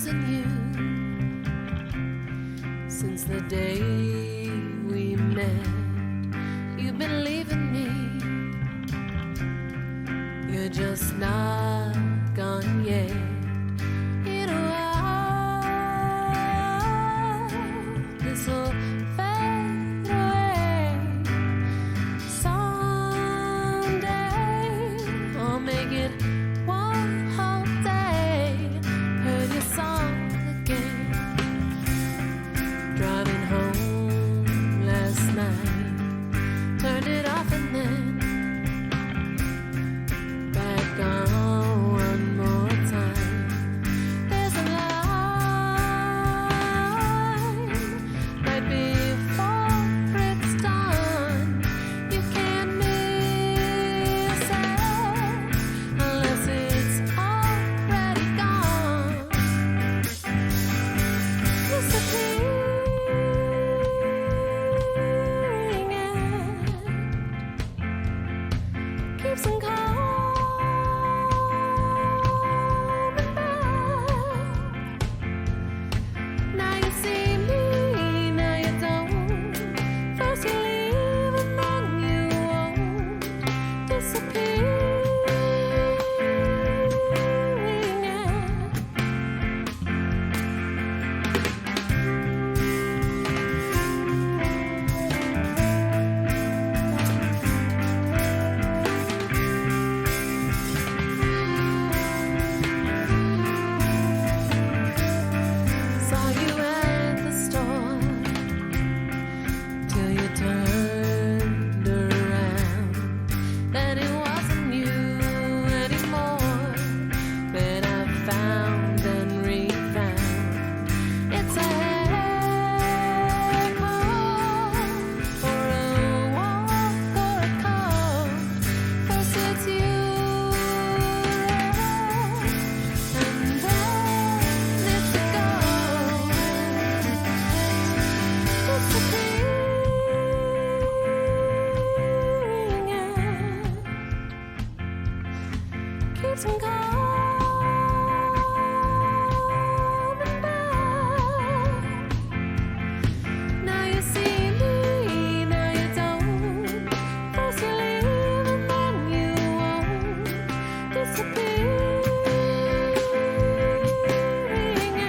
losing you since the day we met. You've been leaving me. You're just not gone yet. In a while, this'll fade away. Someday, I'll make it one whole day. Heard your song again. Driving home last night. Turned it off and then back on one more time. There's a line right before it's done. You can't miss it unless it's already gone. Disappearing it keeps on coming back. Now you see me, now you don't. First you leave and then you won't. Disappearing it. Saw you at the store till you turned around. Then it wasn't you anymore that I found and refound. It's a call or a walk or a call. First it's you and then it's a go. Disappearing it keeps on coming back. Now you see me, now you don't. First you leave and then you won't. Disappearing it.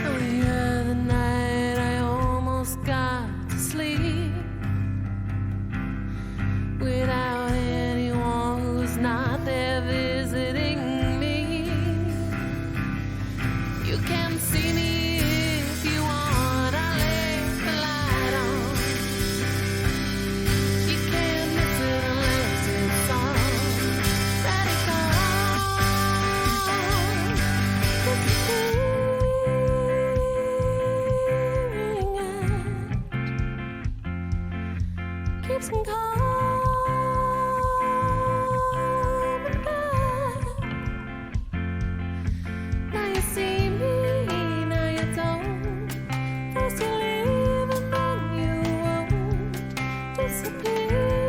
Oh, the other night I almost got to sleep without anyone who's not there visiting me. You can see me if you want. I left the light on. You can't miss it unless it's already gone. Disappearing it keeps on coming back. Now you see me, now you don't. First you leave and then you won't. Disappearing it.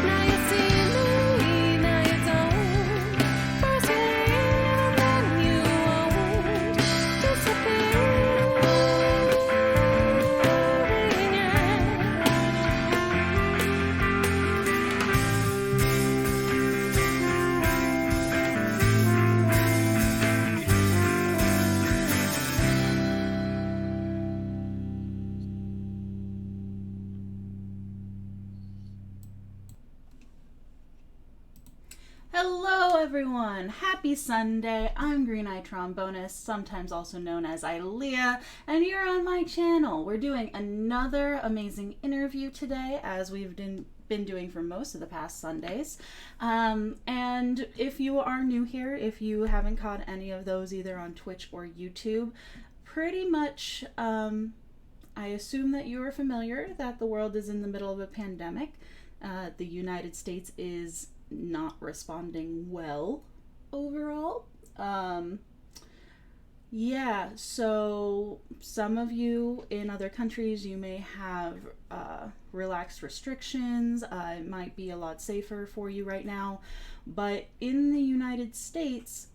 Now you see me, now you don't. First you leave and then you won't. Disappearing it. Hello everyone! Happy Sunday! I'm Green Eye Trombonist, sometimes also known as Ilea, and you're on my channel. We're doing another amazing interview today, as we've been doing for most of the past Sundays. And if you are new here, if you haven't caught any of those either on Twitch or YouTube, pretty much I assume that you are familiar that the world is in the middle of a pandemic. The United States is not responding well overall. Yeah, so some of you in other countries, you may have relaxed restrictions. It might be a lot safer for you right now. But in the United States,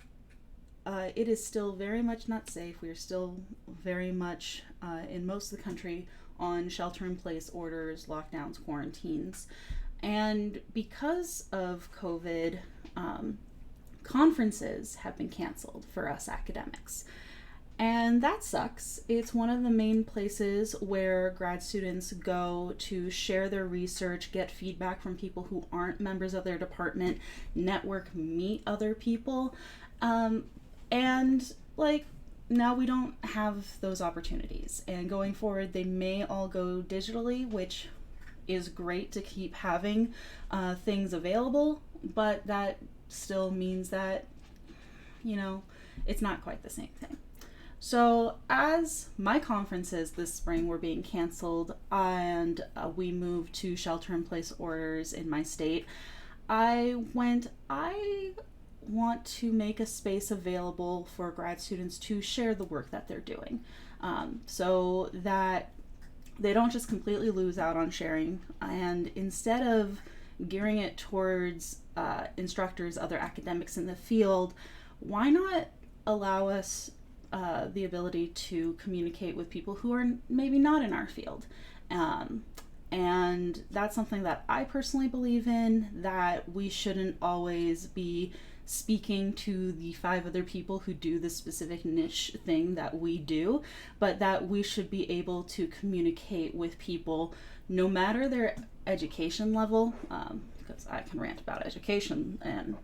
it is still very much not safe. We are still very much, in most of the country, on shelter in place orders, lockdowns, quarantines. And because of COVID, conferences have been canceled for us academics. And that sucks. It's one of the main places where grad students go to share their research, get feedback from people who aren't members of their department, network, meet other people. And like, now we don't have those opportunities. And going forward, they may all go digitally, which is great to keep having things available, but that still means that, it's not quite the same thing. So as my conferences this spring were being canceled and we moved to shelter in place orders in my state, I want to make a space available for grad students to share the work that they're doing, so that they don't just completely lose out on sharing. And instead of gearing it towards instructors, other academics in the field, why not allow us the ability to communicate with people who are maybe not in our field? And that's something that I personally believe in, that we shouldn't always be speaking to the 5 other people who do the specific niche thing that we do, but that we should be able to communicate with people no matter their education level, because I can rant about education and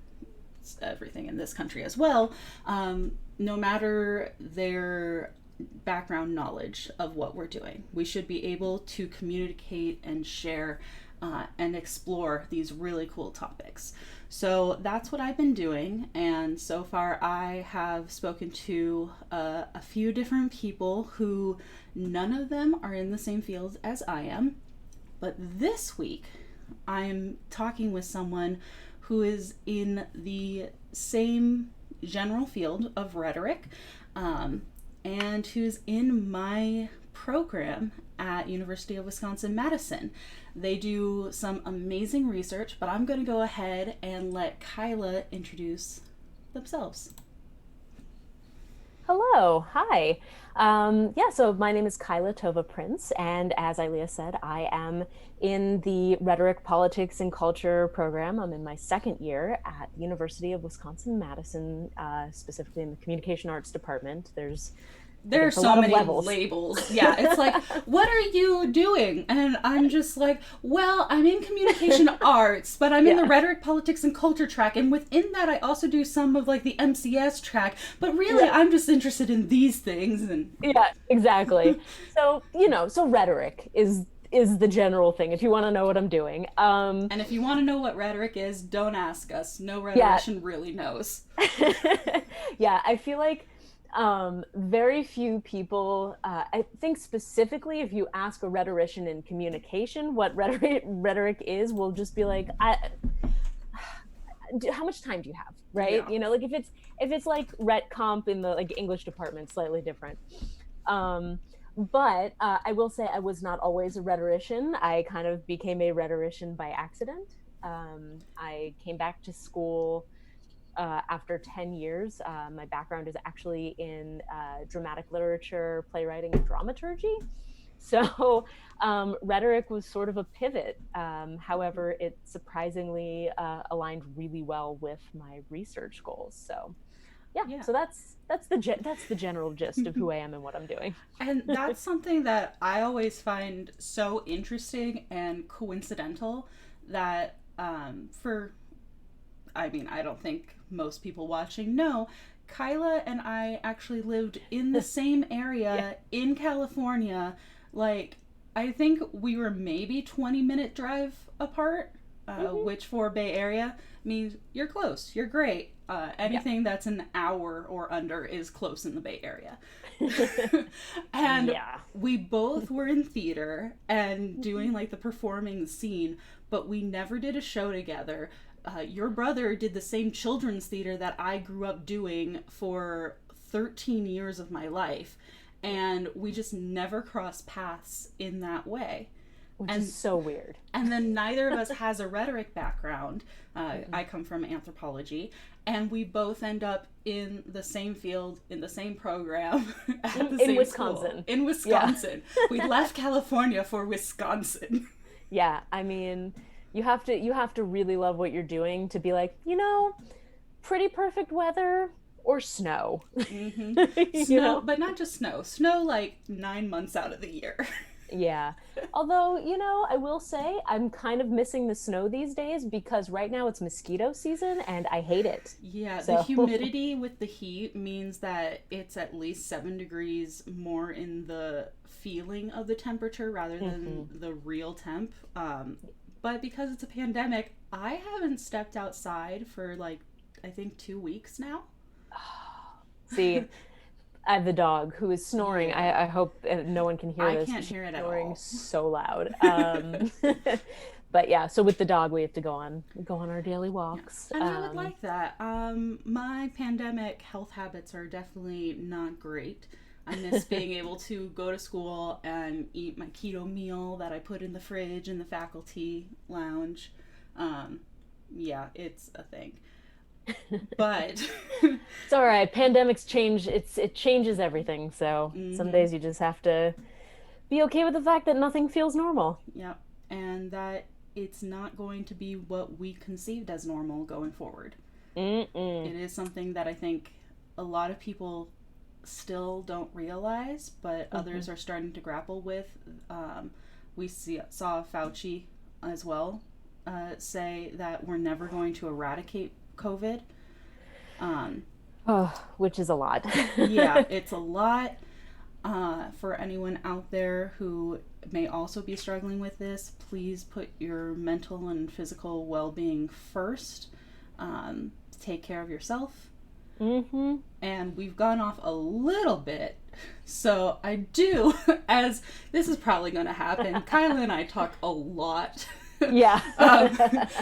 everything in this country as well, no matter their background knowledge of what we're doing. We should be able to communicate and share and explore these really cool topics. So that's what I've been doing, and so far I have spoken to a few different people who none of them are in the same field as I am. But this week I'm talking with someone who is in the same general field of rhetoric, and who's in my program at University of Wisconsin-Madison. They do some amazing research, but I'm going to go ahead and let Kyla introduce themselves. Hello, hi. So my name is Kai Prins, and as Ilea said, I am in the Rhetoric, Politics, and Culture program. I'm in my 2nd year at the University of Wisconsin-Madison, specifically in the Communication Arts department. There are so many labels. Yeah, it's like, what are you doing? And I'm just like, well, I'm in communication arts, but I'm in the rhetoric, politics, and culture track. And within that, I also do some of like the MCS track. But really, I'm just interested in these things. And yeah, exactly. So, so rhetoric is the general thing, if you want to know what I'm doing. And if you want to know what rhetoric is, don't ask us. No rhetorician really knows. Yeah, I feel like very few people, I think specifically if you ask a rhetorician in communication what rhetoric is, will just be like, how much time do you have, right? Yeah. Like if it's like rhet comp in the like English department, slightly different. But I will say I was not always a rhetorician. I kind of became a rhetorician by accident. I came back to school after 10 years. My background is actually in dramatic literature, playwriting, and dramaturgy. So rhetoric was sort of a pivot. However, it surprisingly aligned really well with my research goals. So so that's the general gist of who I am and what I'm doing. And that's something that I always find so interesting and coincidental, that I don't think most people watching know, Kyla and I actually lived in the same area in California. Like, I think we were maybe 20-minute drive apart. which for Bay Area means you're close, you're great. Anything that's an hour or under is close in the Bay Area. And we both were in theater and doing like the performing scene, but we never did a show together. Your brother did the same children's theater that I grew up doing for 13 years of my life, and we just never crossed paths in that way. Which is so weird. And then neither of us has a rhetoric background. I come from anthropology, and we both end up in the same field, in the same program, at the same Wisconsin. School. In Wisconsin. Yeah. We left California for Wisconsin. Yeah, I mean, you have to really love what you're doing to be like, pretty perfect weather or snow. Mm-hmm. Snow, but not just snow. Snow like 9 months out of the year. Yeah. Although, I will say I'm kind of missing the snow these days because right now it's mosquito season and I hate it. Yeah, so. The humidity with the heat means that it's at least 7 degrees more in the feeling of the temperature rather than the real temp. But because it's a pandemic, I haven't stepped outside for like, I think 2 weeks now. See, I have the dog who is snoring. I hope no one can hear this. I can't hear it at snoring all. So loud. But yeah, so with the dog, we have to go on our daily walks. Yeah. And I would like that. My pandemic health habits are definitely not great. I miss being able to go to school and eat my keto meal that I put in the fridge in the faculty lounge. Yeah, it's a thing. But it's all right. Pandemics change. It changes everything. So some days you just have to be okay with the fact that nothing feels normal. Yep. And that it's not going to be what we conceived as normal going forward. It is something that I think a lot of people still don't realize, but others are starting to grapple with. We saw Fauci as well say that we're never going to eradicate COVID. Which is a lot. Yeah, it's a lot. For anyone out there who may also be struggling with this, please put your mental and physical well-being first. Take care of yourself. And we've gone off a little bit, so I do, as this is probably going to happen, Kyla and I talk a lot. Yeah.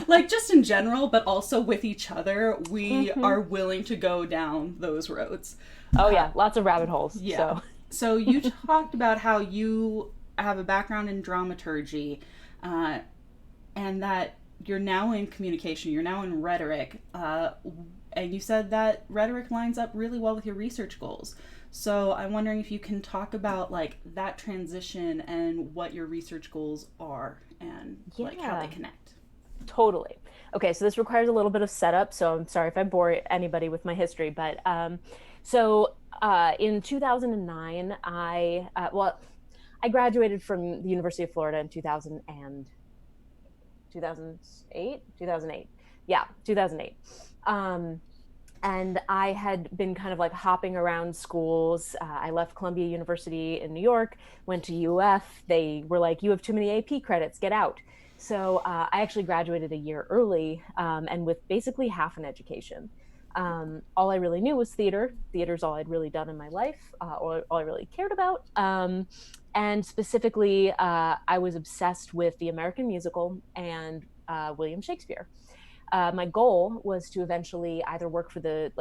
Like just in general, but also with each other, we are willing to go down those roads. Oh yeah, lots of rabbit holes. Yeah. So you talked about how you have a background in dramaturgy, and that you're now in communication, you're now in rhetoric, and you said that rhetoric lines up really well with your research goals. So I'm wondering if you can talk about like that transition and what your research goals are and like how they connect. Totally. Okay, so this requires a little bit of setup, so I'm sorry if I bore anybody with my history, but in 2009, I graduated from the University of Florida in 2008. Yeah, 2008. And I had been kind of like hopping around schools. I left Columbia University in New York, went to UF. They were like, you have too many AP credits, get out. So I actually graduated a year early and with basically half an education. All I really knew was theater. Theater's all I'd really done in my life, all I really cared about. And specifically, I was obsessed with the American musical and William Shakespeare. My goal was to eventually either work for the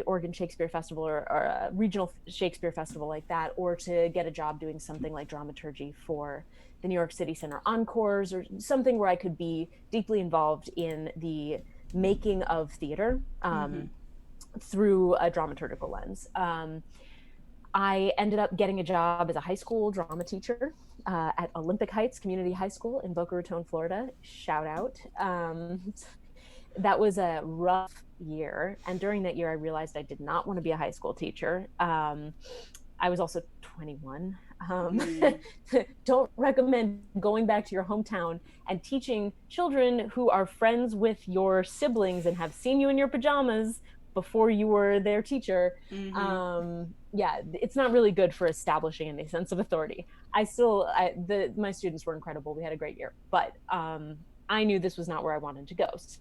Oregon Shakespeare Festival or a regional Shakespeare festival like that, or to get a job doing something like dramaturgy for the New York City Center Encores, or something where I could be deeply involved in the making of theater through a dramaturgical lens. I ended up getting a job as a high school drama teacher at Olympic Heights Community High School in Boca Raton, Florida. Shout out. That was a rough year. And during that year, I realized I did not want to be a high school teacher. I was also 21. Don't recommend going back to your hometown and teaching children who are friends with your siblings and have seen you in your pajamas before you were their teacher. Yeah, it's not really good for establishing any sense of authority. My students were incredible. We had a great year, but I knew this was not where I wanted to go. So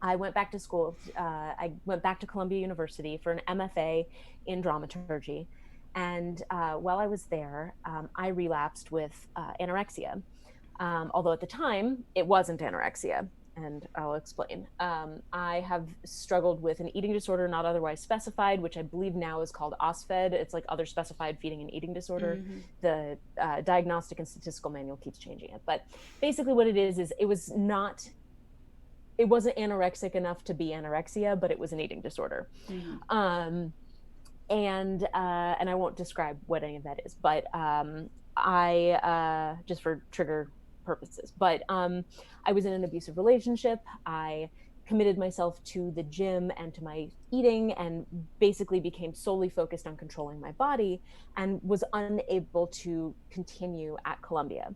I went back to school. I went back to Columbia University for an MFA in dramaturgy. And while I was there, I relapsed with anorexia. Although at the time, it wasn't anorexia. And I'll explain. I have struggled with an eating disorder not otherwise specified, which I believe now is called OSFED. It's like other specified feeding and eating disorder. Mm-hmm. The Diagnostic and Statistical Manual keeps changing it. But basically what it is it wasn't anorexic enough to be anorexia, but it was an eating disorder. Mm-hmm. And I won't describe what any of that is, but I just for trigger purposes. But I was in an abusive relationship. I committed myself to the gym and to my eating, and basically became solely focused on controlling my body, and was unable to continue at Columbia.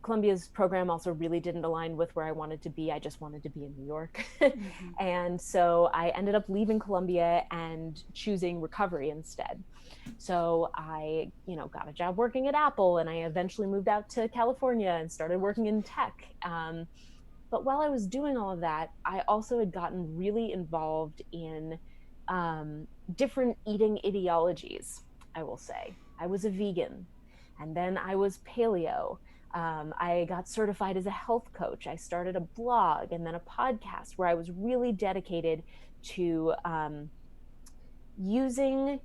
Columbia's program also really didn't align with where I wanted to be. I just wanted to be in New York. Mm-hmm. And so I ended up leaving Columbia and choosing recovery instead. So I, got a job working at Apple, and I eventually moved out to California and started working in tech. But while I was doing all of that, I also had gotten really involved in different eating ideologies, I will say. I was a vegan, and then I was paleo. I got certified as a health coach. I started a blog and then a podcast where I was really dedicated to using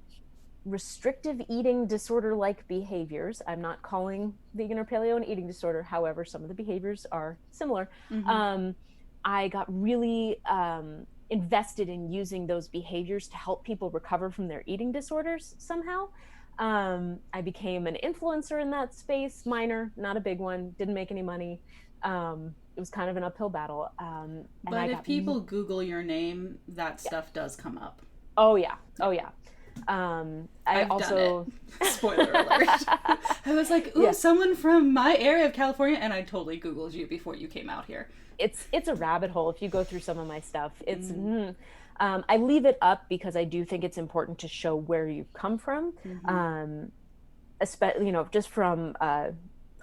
restrictive eating disorder-like behaviors. I'm not calling vegan or paleo an eating disorder. However, some of the behaviors are similar. Mm-hmm. I got really invested in using those behaviors to help people recover from their eating disorders somehow. I became an influencer in that space, minor, not a big one, didn't make any money. It was kind of an uphill battle. But if people Google your name, that stuff does come up. Oh yeah. I've done it. Spoiler alert. I was like, ooh, someone from my area of California, and I totally Googled you before you came out here. It's a rabbit hole if you go through some of my stuff. I leave it up because I do think it's important to show where you come from, especially, just from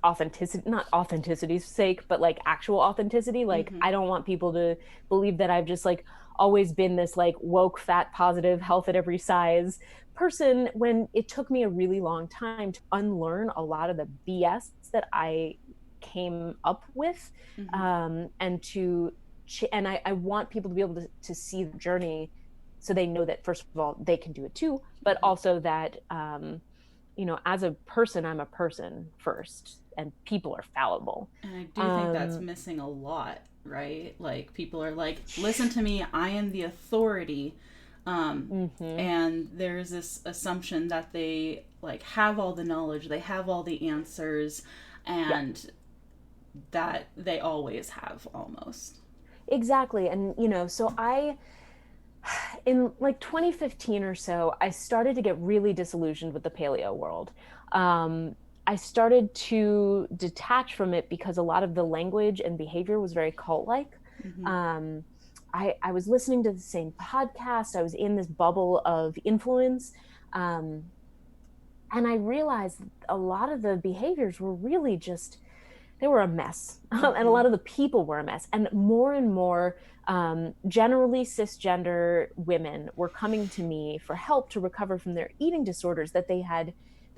authenticity, not authenticity's sake, but like actual authenticity. Like, I don't want people to believe that I've just like always been this like woke, fat, positive, health at every size person, when it took me a really long time to unlearn a lot of the BS that I came up with, and I want people to be able to see the journey, so they know that, first of all, they can do it too, but also that, as a person, I'm a person first, and people are fallible. And I do think that's missing a lot, right? Like, people are like, listen to me, I am the authority. And there's this assumption that they like have all the knowledge, they have all the answers, and that they always have, almost. Exactly. And, so in like 2015 or so, I started to get really disillusioned with the paleo world. I started to detach from it because a lot of the language and behavior was very cult-like. I was listening to the same podcast. I was in this bubble of influence. And I realized a lot of the behaviors were really just, they were a mess. And a lot of the people were a mess. And more generally cisgender women were coming to me for help to recover from their eating disorders that they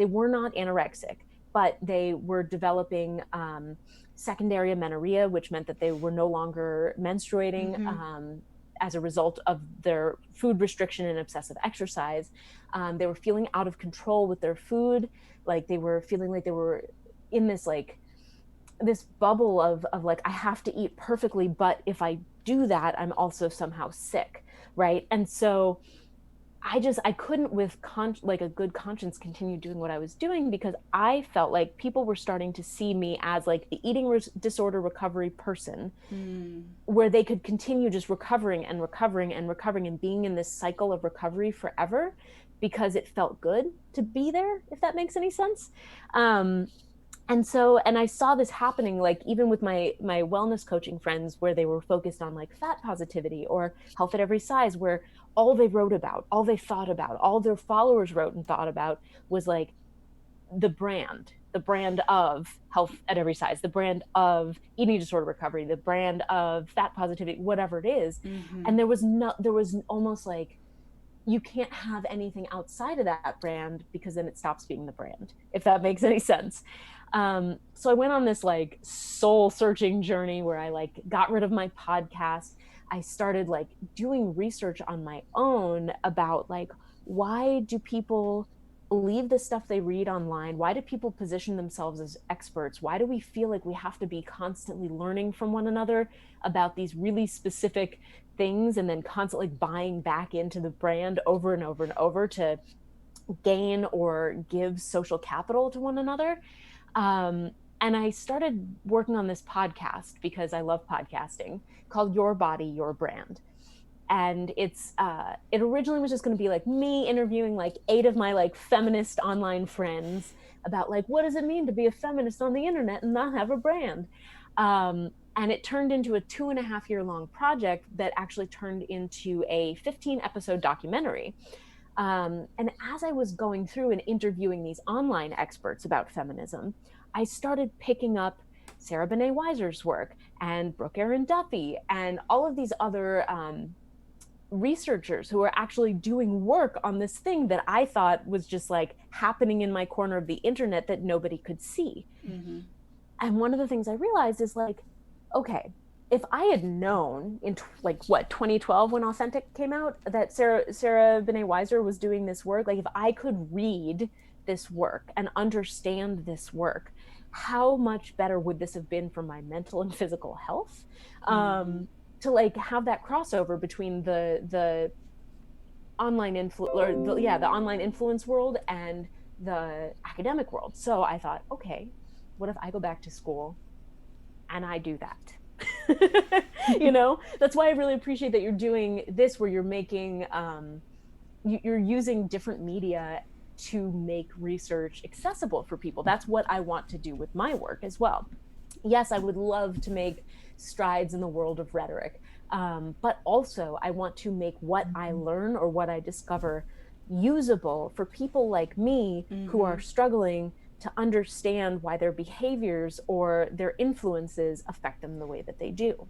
were not anorexic, but they were developing secondary amenorrhea, which meant that they were no longer menstruating as a result of their food restriction and obsessive exercise. They were feeling out of control with their food. Like, they were feeling like they were in this bubble of like, I have to eat perfectly, but if I do that, I'm also somehow sick, right? And so I couldn't with like a good conscience continue doing what I was doing, because I felt like people were starting to see me as like the eating disorder recovery person, where they could continue just recovering and being in this cycle of recovery forever, because it felt good to be there, if that makes any sense. And I saw this happening, like even with my wellness coaching friends, where they were focused on like fat positivity or health at every size, where all they wrote about, all they thought about, all their followers wrote and thought about was like the brand, the brand of health at every size, the brand of eating disorder recovery, the brand of fat positivity, whatever it is. And there was almost like, you can't have anything outside of that brand because then it stops being the brand, if that makes any sense. So I went on this like soul searching journey where I like got rid of my podcast. I started like doing research on my own about like, why do people believe the stuff they read online? Why do people position themselves as experts? Why do we feel like we have to be constantly learning from one another about these really specific things and then constantly buying back into the brand over and over and over to gain or give social capital to one another? And I started working on this podcast because I love podcasting, called Your Body, Your Brand. And it originally was just going to be like me interviewing like 8 of my like feminist online friends about like, what does it mean to be a feminist on the internet and not have a brand? And it turned into a 2.5-year long project that actually turned into a 15-episode documentary. And as I was going through and interviewing these online experts about feminism, I started picking up Sarah Benet Weiser's work and Brooke Aaron Duffy and all of these other researchers who are actually doing work on this thing that I thought was just like happening in my corner of the internet that nobody could see. And one of the things I realized is like, okay, if I had known in 2012 when Authentic came out that Sarah Benet Weiser was doing this work, like if I could read this work and understand this work, how much better would this have been for my mental and physical health? To like have that crossover between the online the online influence world and the academic world. So I thought, okay, what if I go back to school and I do that? You know, that's why I really appreciate that you're doing this, where you're making you're using different media to make research accessible for people. That's what I want to do with my work as well. Yes, I would love to make strides in the world of rhetoric, but also I want to make what I learn or what I discover usable for people like me who are struggling to understand why their behaviors or their influences affect them the way that they do.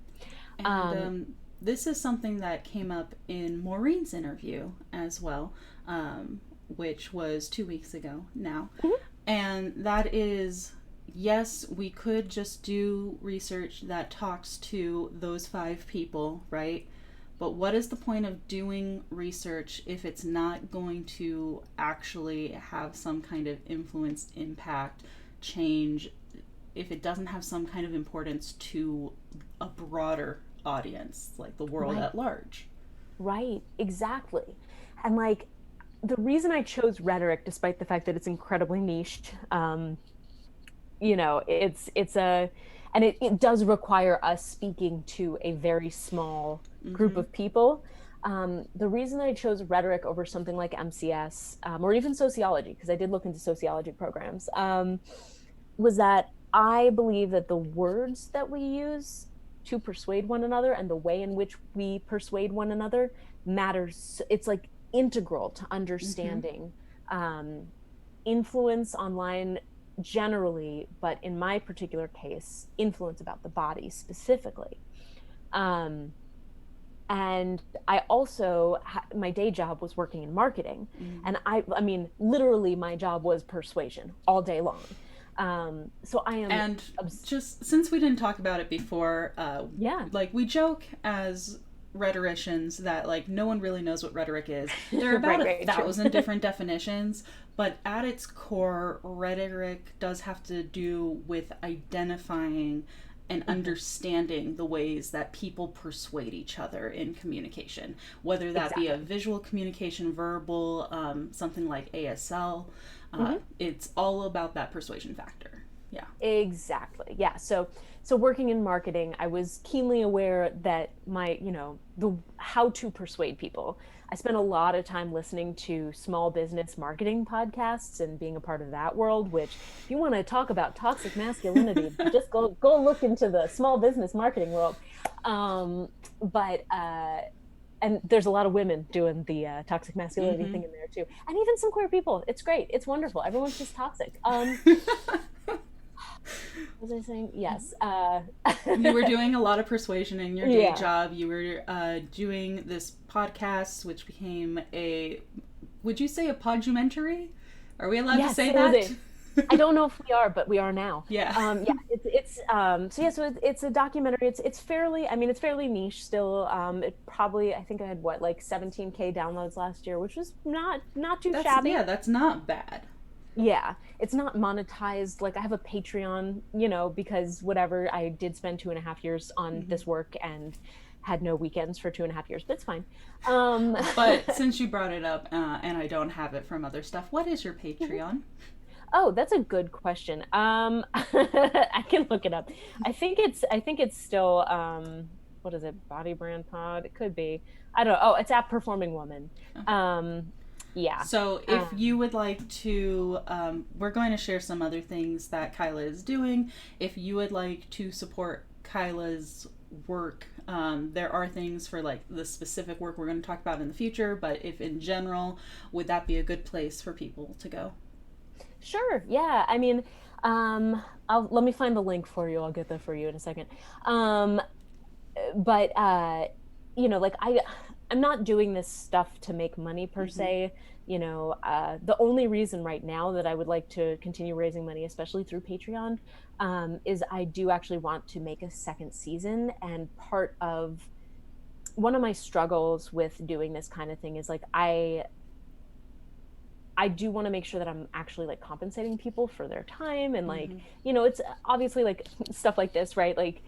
And this is something that came up in Maureen's interview as well, which was 2 weeks ago now. And that is, yes, we could just do research that talks to those 5 people, right? But what is the point of doing research if it's not going to actually have some kind of influence, impact, change, if it doesn't have some kind of importance to a broader audience, like the world at large? Right, exactly. And like, the reason I chose rhetoric, despite the fact that it's incredibly niched, you know, it does require us speaking to a very small group of people. The reason I chose rhetoric over something like MCS, or even sociology, because I did look into sociology programs, was that I believe that the words that we use to persuade one another and the way in which we persuade one another matters. It's like integral to understanding influence online generally, but in my particular case, influence about the body specifically. And I also, my day job was working in marketing. And I mean, literally my job was persuasion all day long. So I am... And just, since we didn't talk about it before, like we joke as rhetoricians that like no one really knows what rhetoric is. There are about 1,000 different definitions, but at its core, rhetoric does have to do with identifying and understanding the ways that people persuade each other in communication, whether that be a visual communication, verbal, something like ASL. It's all about that persuasion factor. Yeah. Exactly. Yeah. So working in marketing, I was keenly aware that how to persuade people. I spent a lot of time listening to small business marketing podcasts and being a part of that world, which if you want to talk about toxic masculinity, just go look into the small business marketing world. And and there's a lot of women doing the toxic masculinity thing in there too, and even some queer people. It's great. It's wonderful. Everyone's just toxic. Was I saying? Yes. You were doing a lot of persuasion in your day Yeah. job. You were doing this podcast, which became would you say a podumentary? Are we allowed to Yes, say it was that? I don't know if we are, but we are now. Yeah. Yeah. It's a documentary. It's fairly. I mean, it's fairly niche still. It probably. I think I had like 17K downloads last year, which was not too shabby. Yeah, that's not bad. Yeah, it's not monetized. Like I have a Patreon, because whatever, I did spend 2.5 years on this work and had no weekends for 2.5 years, but it's fine. But since you brought it up, and I don't have it from other stuff, what is your Patreon? Oh, that's a good question. I can look it up. I think it's still, what is it? Body Brand Pod? It could be. I don't know. Oh, it's at Performing Woman. Yeah. So if you would like to, we're going to share some other things that Kyla is doing. If you would like to support Kyla's work, there are things for like the specific work we're going to talk about in the future, but if in general, would that be a good place for people to go? Sure. Yeah. I mean, let me find the link for you. I'll get that for you in a second. But like I'm not doing this stuff to make money per se. The only reason right now that I would like to continue raising money, especially through Patreon, is I do actually want to make a second season. And part of one of my struggles with doing this kind of thing is like, I do want to make sure that I'm actually like compensating people for their time. And like, it's obviously like stuff like this, right? Like,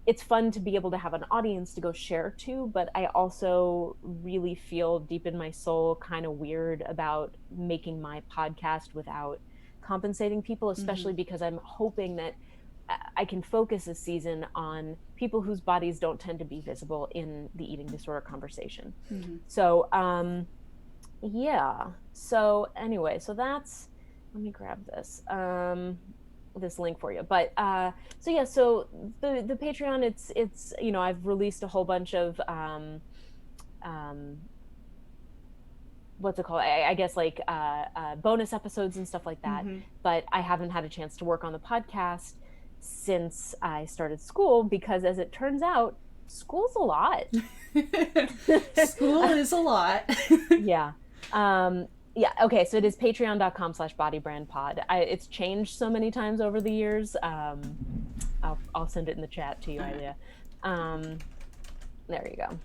it's fun to be able to have an audience to go share to, but I also really feel deep in my soul kind of weird about making my podcast without compensating people, especially because I'm hoping that I can focus this season on people whose bodies don't tend to be visible in the eating disorder conversation. So, yeah. So anyway, so that's, let me grab this. This link for you, but so the Patreon, it's I've released a whole bunch of what's it called, I guess like bonus episodes and stuff like that, but I haven't had a chance to work on the podcast since I started school, because as it turns out, school's a lot. School is a lot. Yeah. Yeah. Okay. So it is patreon.com/bodybrandpod. It's changed so many times over the years. I'll send it in the chat to you, Ilea. There you go.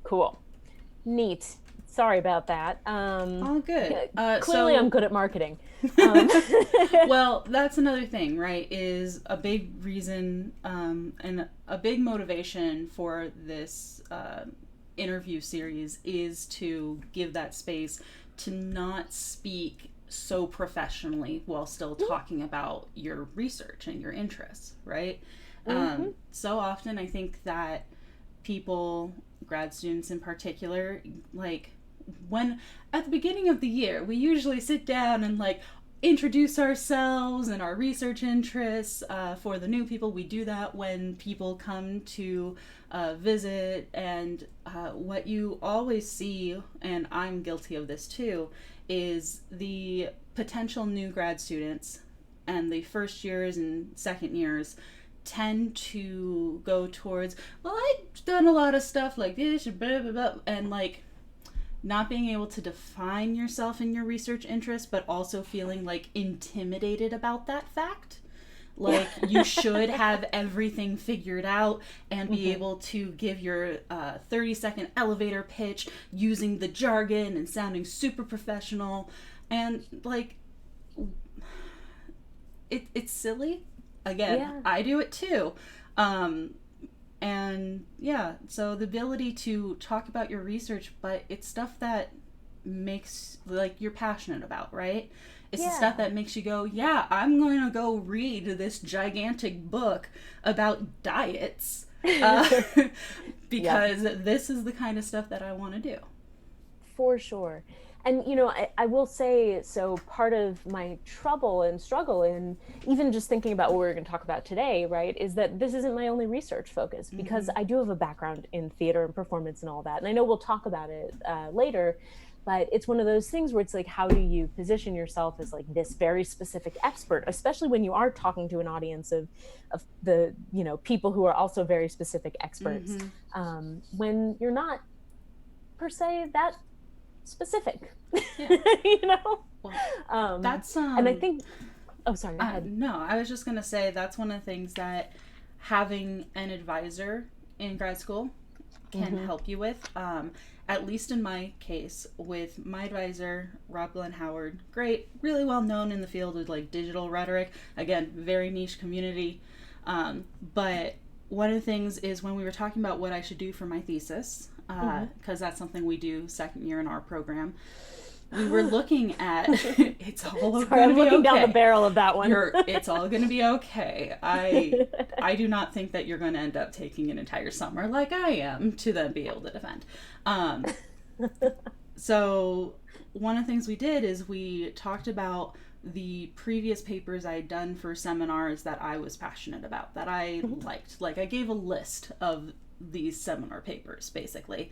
Cool. Neat. Sorry about that. All good. Clearly I'm good at marketing. Well, that's another thing, right? Is a big reason, and a big motivation for this, interview series is to give that space to not speak so professionally while still talking about your research and your interests, right? So often I think that people, grad students in particular, like when at the beginning of the year, we usually sit down and like introduce ourselves and our research interests. For the new people, we do that when people come to visit, and what you always see, and I'm guilty of this too, is the potential new grad students and the first years and second years tend to go towards, well, I've done a lot of stuff like this, blah, blah, blah, and like not being able to define yourself and your research interest, but also feeling like intimidated about that fact. Like you should have everything figured out and be able to give your 30-second elevator pitch using the jargon and sounding super professional. And like, it's silly. Again, I do it too. And yeah, so the ability to talk about your research, but it's stuff that makes, like, you're passionate about, right? It's the stuff that makes you go, yeah, I'm going to go read this gigantic book about diets because this is the kind of stuff that I want to do. For sure. And, I will say, so part of my trouble and struggle in even just thinking about what we're going to talk about today, right, is that this isn't my only research focus, because I do have a background in theater and performance and all that. And I know we'll talk about it later, but it's one of those things where it's like, how do you position yourself as like this very specific expert, especially when you are talking to an audience of the, people who are also very specific experts, when you're not per se that specific. Yeah. Well, that's and I think go ahead. No, I was just gonna say that's one of the things that having an advisor in grad school can help you with. At least in my case, with my advisor, Rob Glenn Howard, great, really well known in the field of like digital rhetoric. Again, very niche community. But one of the things is when we were talking about what I should do for my thesis, because that's something we do second year in our program, we were looking at it's all Sorry, I'm looking down the barrel of that one. It's all going to be okay. I do not think that you're going to end up taking an entire summer like I am to then be able to defend. So one of the things we did is we talked about the previous papers I had done for seminars that I was passionate about, that I liked. Like I gave a list of these seminar papers basically.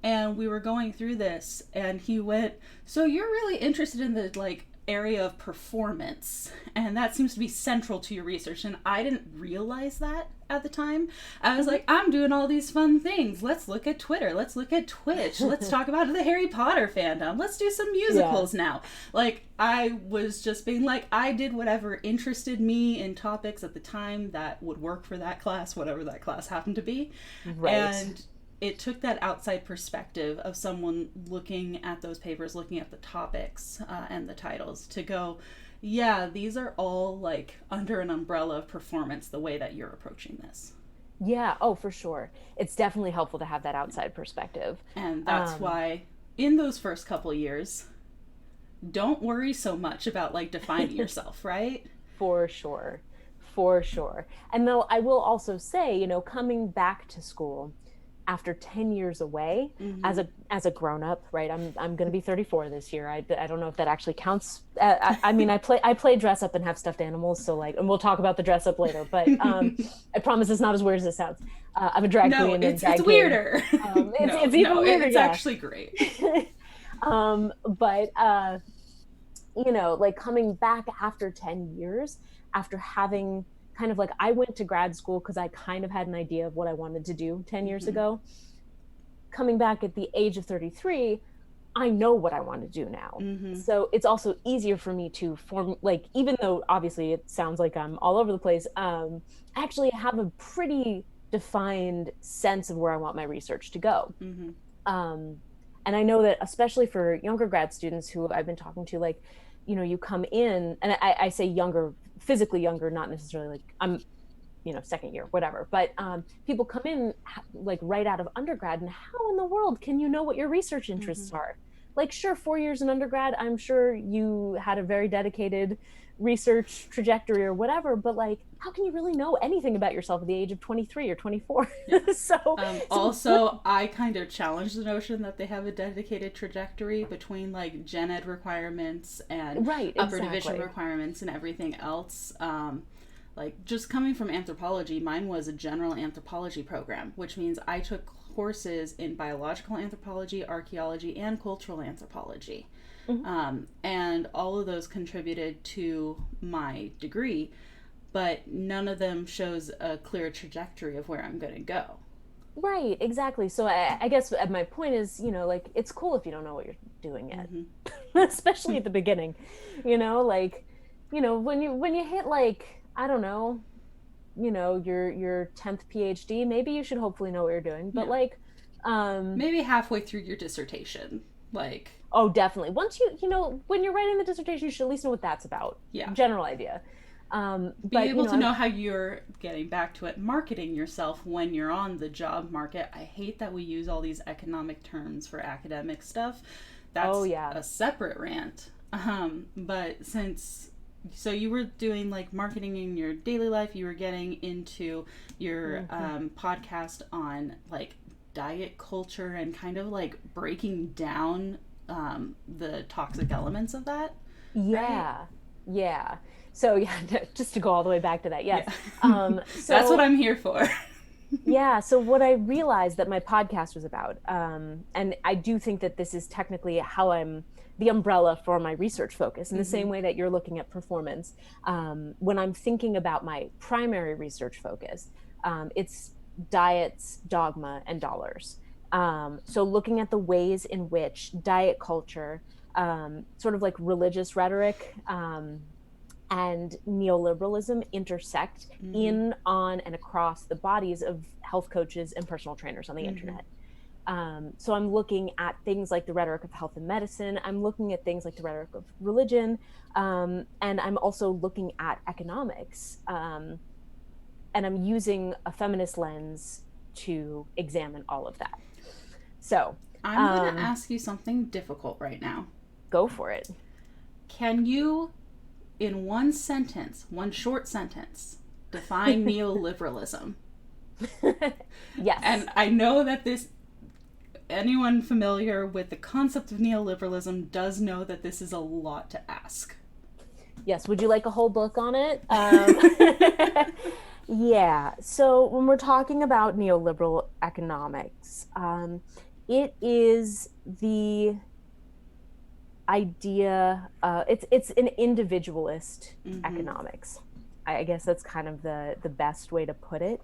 And we were going through this and he went, so you're really interested in the like area of performance and that seems to be central to your research. And I didn't realize that at the time. I was like, I'm doing all these fun things. Let's look at Twitter. Let's look at Twitch. Let's talk about the Harry Potter fandom. Let's do some musicals now. Like I was just being like, I did whatever interested me in topics at the time that would work for that class, whatever that class happened to be. Right. And it took that outside perspective of someone looking at those papers, looking at the topics and the titles to go, yeah, these are all like under an umbrella of performance the way that you're approaching this. Yeah, oh, for sure. It's definitely helpful to have that outside perspective. And that's why in those first couple of years, don't worry so much about like defining yourself, right? For sure. For sure. And though I will also say, coming back to school after 10 years away as a grown-up, right? I'm going to be 34 this year. I don't know if that actually counts. I mean, I play dress up and have stuffed animals. So like, and we'll talk about the dress up later, but I promise it's not as weird as it sounds. I'm a drag queen. No, it's weirder. It's even weirder. It's actually great. But like coming back after 10 years, after having kind of like, I went to grad school because I kind of had an idea of what I wanted to do 10 years ago. Coming back at the age of 33, I know what I want to do now. So it's also easier for me to form, like, even though obviously it sounds like I'm all over the place, I actually have a pretty defined sense of where I want my research to go. And I know that especially for younger grad students who I've been talking to, like, you come in, and I say younger, physically younger, not necessarily like I'm, second year, whatever. But people come in like right out of undergrad, and how in the world can you know what your research interests are? Like, sure, 4 years in undergrad, I'm sure you had a very dedicated research trajectory or whatever, but like, how can you really know anything about yourself at the age of 23 or 24? Also, I kind of challenge the notion that they have a dedicated trajectory between like gen ed requirements and upper division requirements and everything else. Like just coming from anthropology, mine was a general anthropology program, which means I took courses in biological anthropology, archaeology, and cultural anthropology. And all of those contributed to my degree, but none of them shows a clear trajectory of where I'm going to go. Right, exactly. So I guess my point is, like, it's cool if you don't know what you're doing yet, especially at the beginning, like, when you hit like, I don't know, your 10th PhD, maybe you should hopefully know what you're doing, but like, maybe halfway through your dissertation, like. Oh, definitely. Once when you're writing the dissertation, you should at least know what that's about. Yeah. General idea. Be able to know how you're getting back to it, marketing yourself when you're on the job market. I hate that we use all these economic terms for academic stuff. That's a separate rant. But so you were doing like marketing in your daily life, you were getting into your podcast on like diet culture and kind of like breaking down the toxic elements of that. Yeah. Right? Yeah. So yeah, just to go all the way back to that. Yes. Yeah. So That's what I'm here for. yeah. So what I realized that my podcast was about, and I do think that this is technically how I'm the umbrella for my research focus in the same way that you're looking at performance. When I'm thinking about my primary research focus, it's diets, dogma, and dollars. So looking at the ways in which diet culture, sort of like religious rhetoric, and neoliberalism intersect in, on, and across the bodies of health coaches and personal trainers on the internet. So I'm looking at things like the rhetoric of health and medicine. I'm looking at things like the rhetoric of religion. And I'm also looking at economics. And I'm using a feminist lens to examine all of that. So I'm going to ask you something difficult right now. Go for it. Can you, in one sentence, one short sentence, define neoliberalism? Yes. And I know that anyone familiar with the concept of neoliberalism does know that this is a lot to ask. Yes. Would you like a whole book on it? Yeah. So when we're talking about neoliberal economics, it is the idea, it's an individualist economics. I guess that's kind of the best way to put it.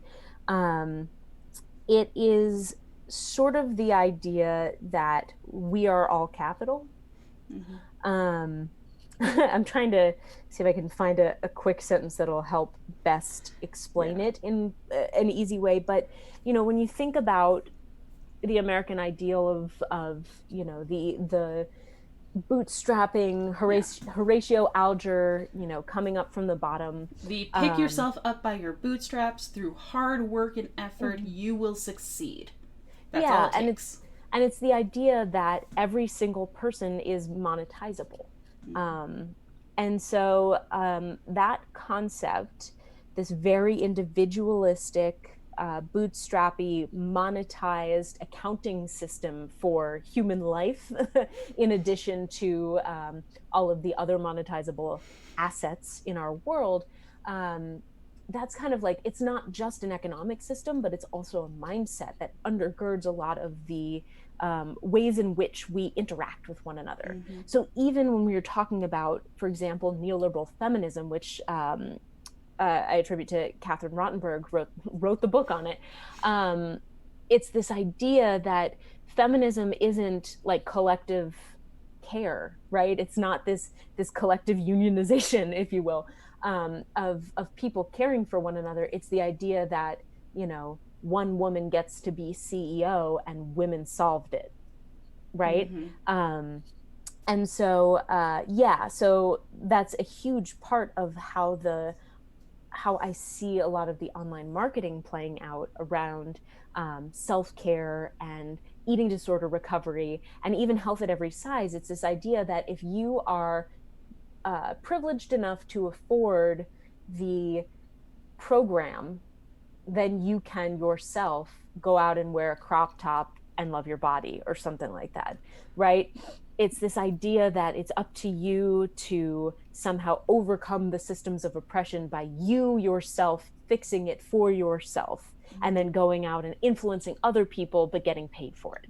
It is sort of the idea that we are all capital. I'm trying to see if I can find a quick sentence that'll help best explain it in an easy way. But, you know, when you think about the American ideal of you know, the bootstrapping, Horatio Alger, you know, coming up from the bottom. The pick yourself up by your bootstraps through hard work and effort, you will succeed. That's all it takes. And it's the idea that every single person is monetizable. And so that concept, this very individualistic, bootstrappy, monetized accounting system for human life, in addition to all of the other monetizable assets in our world, that's kind of like, it's not just an economic system, but it's also a mindset that undergirds a lot of the ways in which we interact with one another. So even when we were talking about, for example, neoliberal feminism, which I attribute to Catherine Rottenberg, wrote the book on it. It's this idea that feminism isn't like collective care, right? It's not this collective unionization, if you will, of people caring for one another. It's the idea that, you know, one woman gets to be CEO and women solved it, right? And so, so that's a huge part of how I see a lot of the online marketing playing out around self-care and eating disorder recovery and even health at every size. It's this idea that if you are privileged enough to afford the program, then you can yourself go out and wear a crop top and love your body or something like that, right? It's this idea that it's up to you to somehow overcome the systems of oppression by you yourself fixing it for yourself and then going out and influencing other people, but getting paid for it.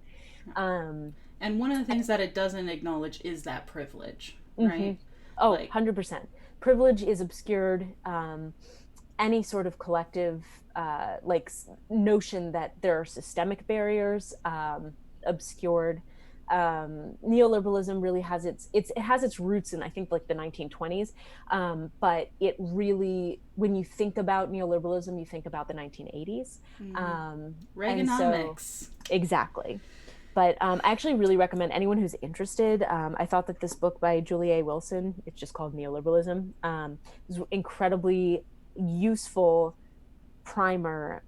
And one of the things that it doesn't acknowledge is that privilege, right? Oh, like, 100%. Privilege is obscured. Any sort of collective notion that there are systemic barriers, obscured. Neoliberalism really has it has its roots in, I think, like the 1920s, but it really, when you think about neoliberalism, you think about the 1980s. Reaganomics. So, exactly. But I actually really recommend anyone who's interested. I thought that this book by Julie A. Wilson, it's just called Neoliberalism, is incredibly useful primer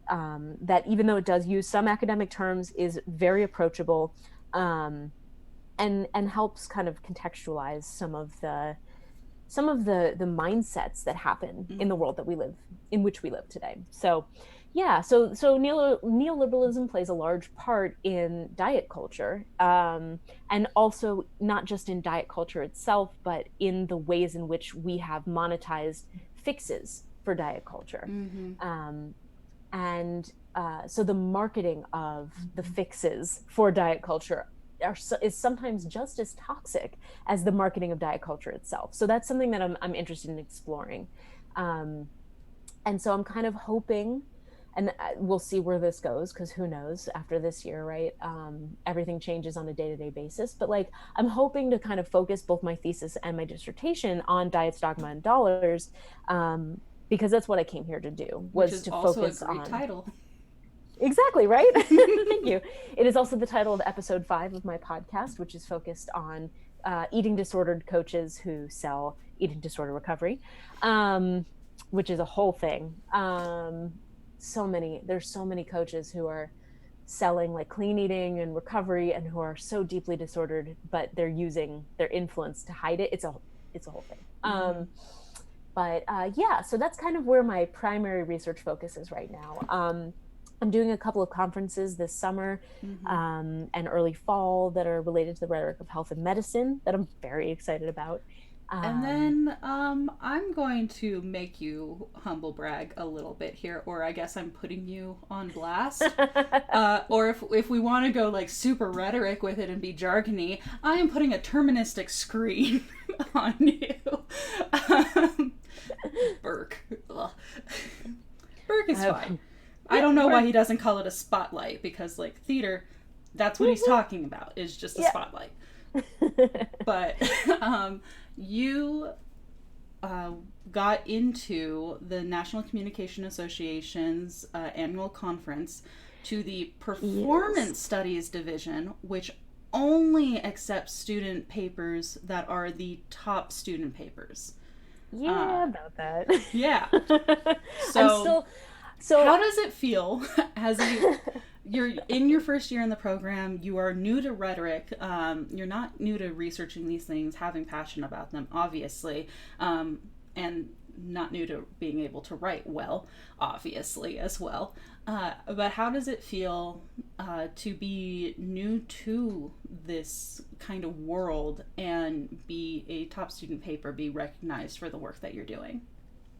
that, even though it does use some academic terms, is very approachable, and helps kind of contextualize some of the mindsets that happen in the world that we live, in which we live today. So Yeah, so neoliberalism plays a large part in diet culture, and also not just in diet culture itself, but in the ways in which we have monetized fixes for diet culture. Mm-hmm. Um, and so the marketing of the fixes for diet culture is sometimes just as toxic as the marketing of diet culture itself. So that's something that I'm interested in exploring. Um, and so I'm kind of hoping, and we'll see where this goes, because who knows after this year, right? Everything changes on a day-to-day basis, but like I'm hoping to kind of focus both my thesis and my dissertation on diets, dogma, and dollars, because that's what I came here to do, Which was is to also a focus great on. title. Exactly, right? Thank you. It is also the title of episode 5 of my podcast, which is focused on eating disordered coaches who sell eating disorder recovery, which is a whole thing. There's so many coaches who are selling like clean eating and recovery and who are so deeply disordered, but they're using their influence to hide it. It's a whole thing. Mm-hmm. But yeah, so that's kind of where my primary research focus is right now. I'm doing a couple of conferences this summer and early fall that are related to the rhetoric of health and medicine that I'm very excited about. And then I'm going to make you humble brag a little bit here, or I guess I'm putting you on blast. Or if we want to go like super rhetoric with it and be jargony, I am putting a terministic screen on you. Burke. Ugh. Burke is fine. I don't know why he doesn't call it a spotlight, because like theater, that's what he's talking about, is just a spotlight. But you got into the National Communication Association's annual conference to the Performance Studies Division, which only accepts student papers that are the top student papers. About that. Yeah. So how does it feel as you're in your first year in the program, you are new to rhetoric, you're not new to researching these things, having passion about them, obviously, and not new to being able to write well, obviously, as well. But how does it feel to be new to this kind of world and be a top student paper, be recognized for the work that you're doing?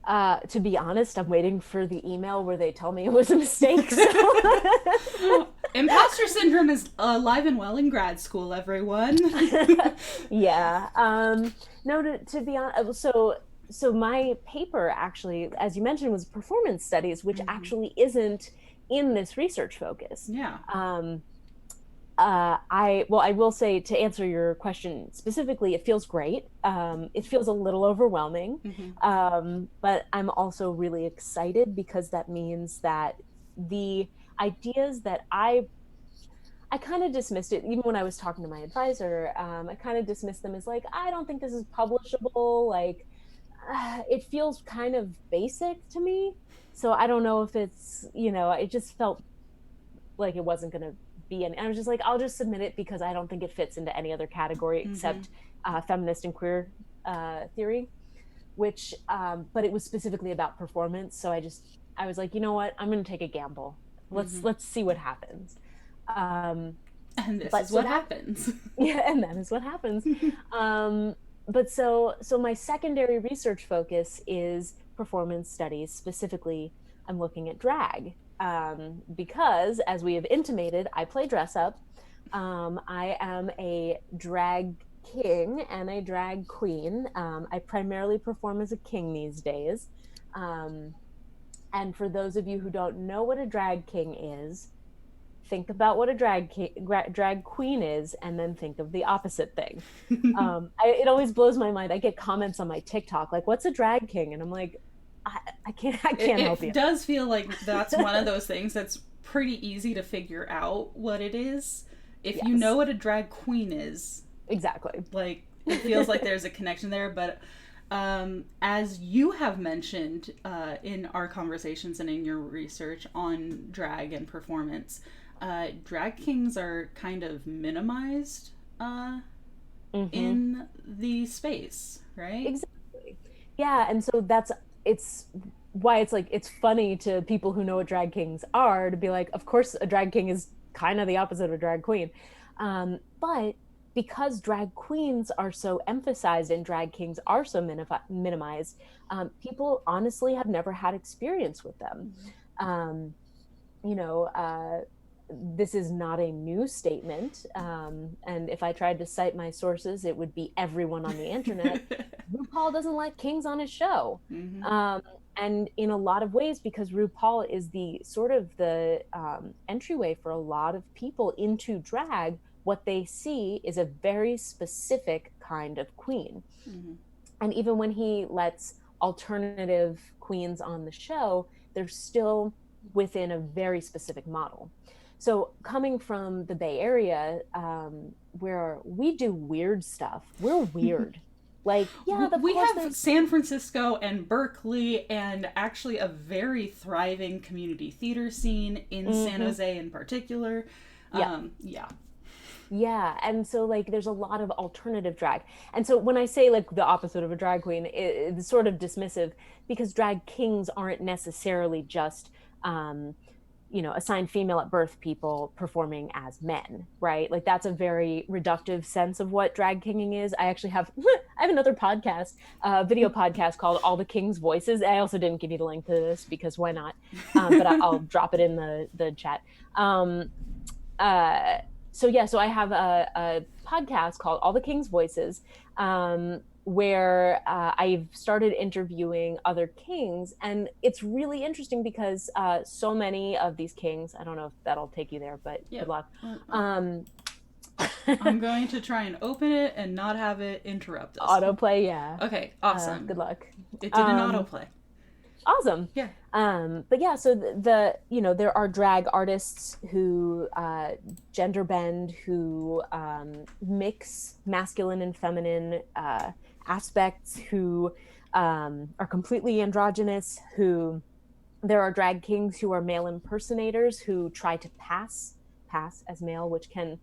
To be honest, I'm waiting for the email where they tell me it was a mistake. So. Imposter syndrome is alive and well in grad school, everyone. Yeah. No, to be honest, so my paper actually, as you mentioned, was performance studies, which actually isn't in this research focus. Yeah. I will say, to answer your question specifically, it feels great. It feels a little overwhelming, but I'm also really excited, because that means that the ideas that I kind of dismissed it, even when I was talking to my advisor. I kind of dismissed them as like, I don't think this is publishable. Like, it feels kind of basic to me. So I don't know if it's, it just felt like it wasn't going to be any. I was just like, I'll just submit it, because I don't think it fits into any other category except feminist and queer theory, which, but it was specifically about performance. So I was like, you know what, I'm going to take a gamble. Let's see what happens. And this is what happens. Yeah, and that is what happens. But so my secondary research focus is performance studies. Specifically, I'm looking at drag, because, as we have intimated, I play dress up. I am a drag king and a drag queen. I primarily perform as a king these days. And for those of you who don't know what a drag king is, think about what a drag queen is, and then think of the opposite thing. It always blows my mind. I get comments on my TikTok like, "What's a drag king?" And I'm like, I can't help you. It does feel like that's one of those things that's pretty easy to figure out what it is if you know what a drag queen is. Exactly. Like, it feels like there's a connection there, but as you have mentioned in our conversations and in your research on drag and performance, drag kings are kind of minimized in the space, right? Exactly. Yeah, and so why it's like it's funny to people who know what drag kings are to be like, of course a drag king is kind of the opposite of a drag queen. But because drag queens are so emphasized and drag kings are so minimized, people honestly have never had experience with them. Um, you know, this is not a new statement. And if I tried to cite my sources, it would be everyone on the internet. RuPaul doesn't like kings on his show. Mm-hmm. And in a lot of ways, because RuPaul is the sort of the entryway for a lot of people into drag, what they see is a very specific kind of queen. Mm-hmm. And even when he lets alternative queens on the show, they're still within a very specific model. So coming from the Bay Area, where we do weird stuff, we're weird. Like, yeah, we have San Francisco and Berkeley, and actually a very thriving community theater scene in San Jose in particular. Yeah, and so like there's a lot of alternative drag. And so when I say like the opposite of a drag queen, it's sort of dismissive, because drag kings aren't necessarily just assigned female at birth people performing as men, right? Like that's a very reductive sense of what drag kinging is. I actually have I have another podcast, video podcast called All the King's Voices. I also didn't give you the link to this because why not? But I'll drop it in the chat. So I have a podcast called All the King's Voices, where I've started interviewing other kings. And it's really interesting because so many of these kings, I don't know if that'll take you there, but good luck. I'm going to try and open it and not have it interrupt us. Autoplay, yeah. Okay, awesome. Good luck. It did an autoplay. Awesome. Yeah. But yeah, so there are drag artists who gender bend, who mix masculine and feminine aspects, who are completely androgynous, who there are drag kings who are male impersonators who try to pass as male, which can,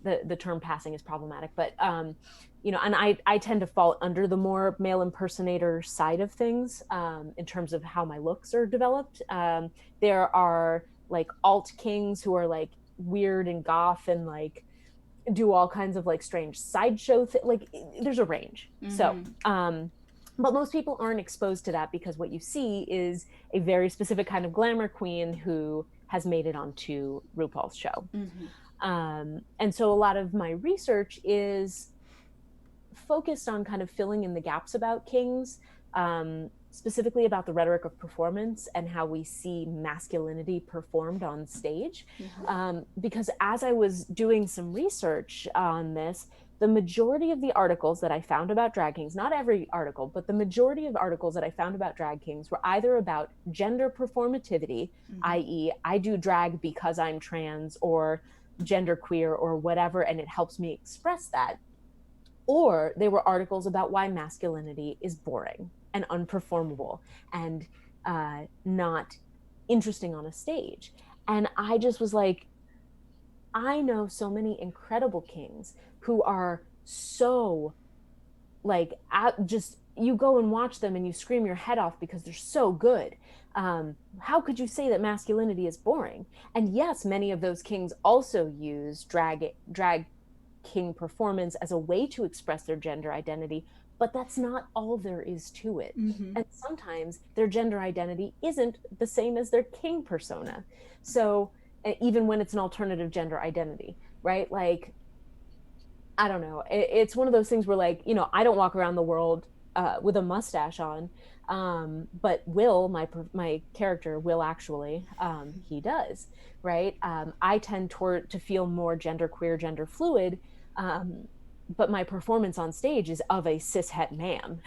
the term passing is problematic, but and I tend to fall under the more male impersonator side of things in terms of how my looks are developed. There are like alt kings who are like weird and goth and like do all kinds of like strange sideshow like there's a range. So but most people aren't exposed to that because what you see is a very specific kind of glamour queen who has made it onto RuPaul's show. And so a lot of my research is focused on kind of filling in the gaps about kings, specifically about the rhetoric of performance and how we see masculinity performed on stage. Because as I was doing some research on this, the majority of the articles that I found about drag kings, not every article, but the majority of articles that I found about drag kings were either about gender performativity, i.e. I do drag because I'm trans or genderqueer or whatever, and it helps me express that. Or they were articles about why masculinity is boring and unperformable and not interesting on a stage. And I just was like, I know so many incredible kings who are so like, just you go and watch them and you scream your head off because they're so good. How could you say that masculinity is boring? And yes, many of those kings also use drag king performance as a way to express their gender identity, but that's not all there is to it. And sometimes their gender identity isn't the same as their king persona. So even when it's an alternative gender identity, right? Like, I don't know. It's one of those things where like, I don't walk around the world with a mustache on, but Will, my character, Will actually, he does, right? I tend to feel more genderqueer, gender fluid, but my performance on stage is of a cishet man,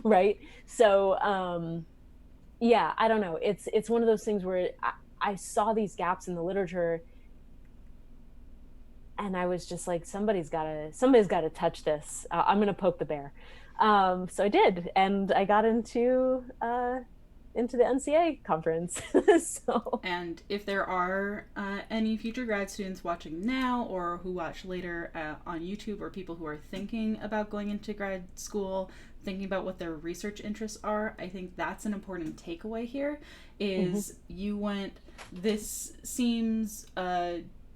right? So, yeah, I don't know. It's one of those things where I saw these gaps in the literature, and I was just like, somebody's got to touch this. I'm gonna poke the bear. So I did, and I got into into the NCA conference. So, And if there are any future grad students watching now or who watch later on YouTube, or people who are thinking about going into grad school, thinking about what their research interests are, I think that's an important takeaway here is you went, this seems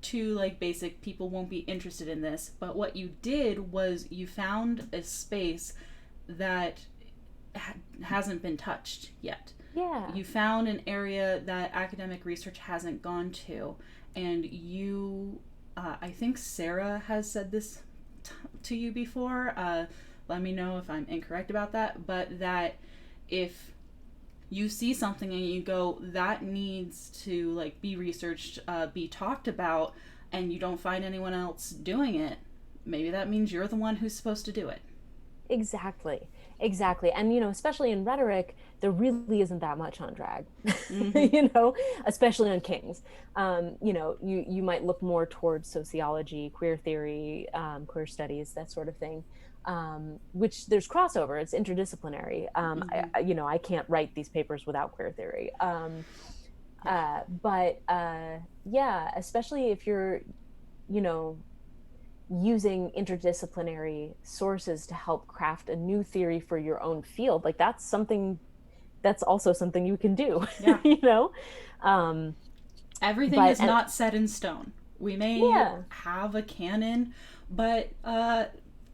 too like basic, people won't be interested in this, but what you did was you found a space that hasn't been touched yet. yeah. You found an area that academic research hasn't gone to, and you, I think Sarah has said this to you before. Let me know if I'm incorrect about that, but that if you see something and you go, that needs to like be researched, be talked about, and you don't find anyone else doing it, maybe that means you're the one who's supposed to do it. Exactly. Exactly. And, especially in rhetoric, there really isn't that much on drag, especially on kings. You might look more towards sociology, queer theory, queer studies, that sort of thing, which there's crossover. It's interdisciplinary. I can't write these papers without queer theory. Especially if you're, using interdisciplinary sources to help craft a new theory for your own field, like that's also something you can do. Yeah. um Everything is not set in stone. We may Yeah. have a canon, but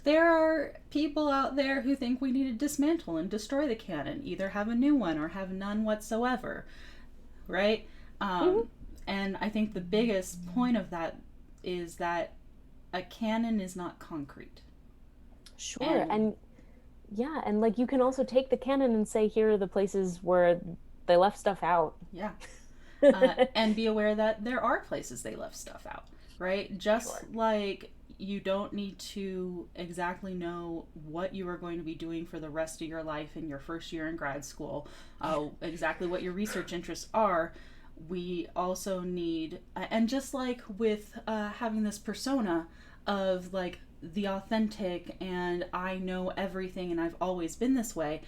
there are people out there who think we need to dismantle and destroy the canon, either have a new one or have none whatsoever, right? And I think the biggest point of that is that a canon is not concrete. Sure. And like you can also take the canon and say, here are the places where they left stuff out. Yeah. And be aware that there are places they left stuff out, right? Just Sure. like you don't need to exactly know what you are going to be doing for the rest of your life in your first year in grad school, exactly what your research interests are. We also need, and just like with having this persona of like the authentic and I know everything and I've always been this way,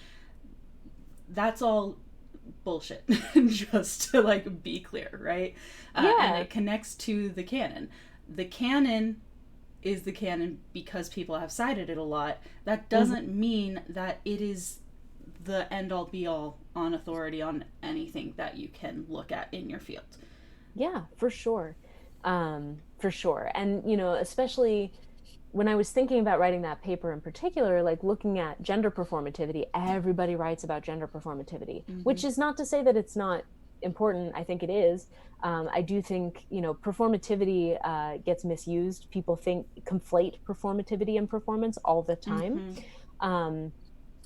that's all bullshit. Just to like be clear, right? And it connects to the canon. The canon is the canon because people have cited it a lot. That doesn't mean that it is the end all be all on authority on anything that you can look at in your field. Yeah, for sure. For sure. And, especially when I was thinking about writing that paper in particular, like looking at gender performativity, everybody writes about gender performativity, which is not to say that it's not important. I think it is. I do think, performativity gets misused. People conflate performativity and performance all the time.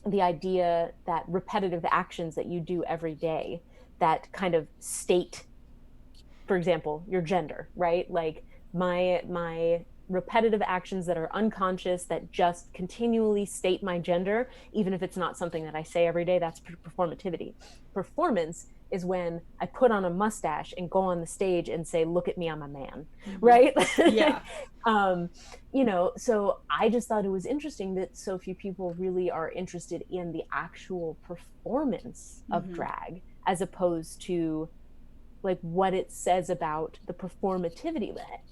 The idea that repetitive actions that you do every day that kind of state, for example, your gender, right? Like my repetitive actions that are unconscious that just continually state my gender, even if it's not something that I say every day, that's performativity. Performance is when I put on a mustache and go on the stage and say, look at me, I'm a man, right? Yeah. So I just thought it was interesting that so few people really are interested in the actual performance of drag, as opposed to like what it says about the performativity that,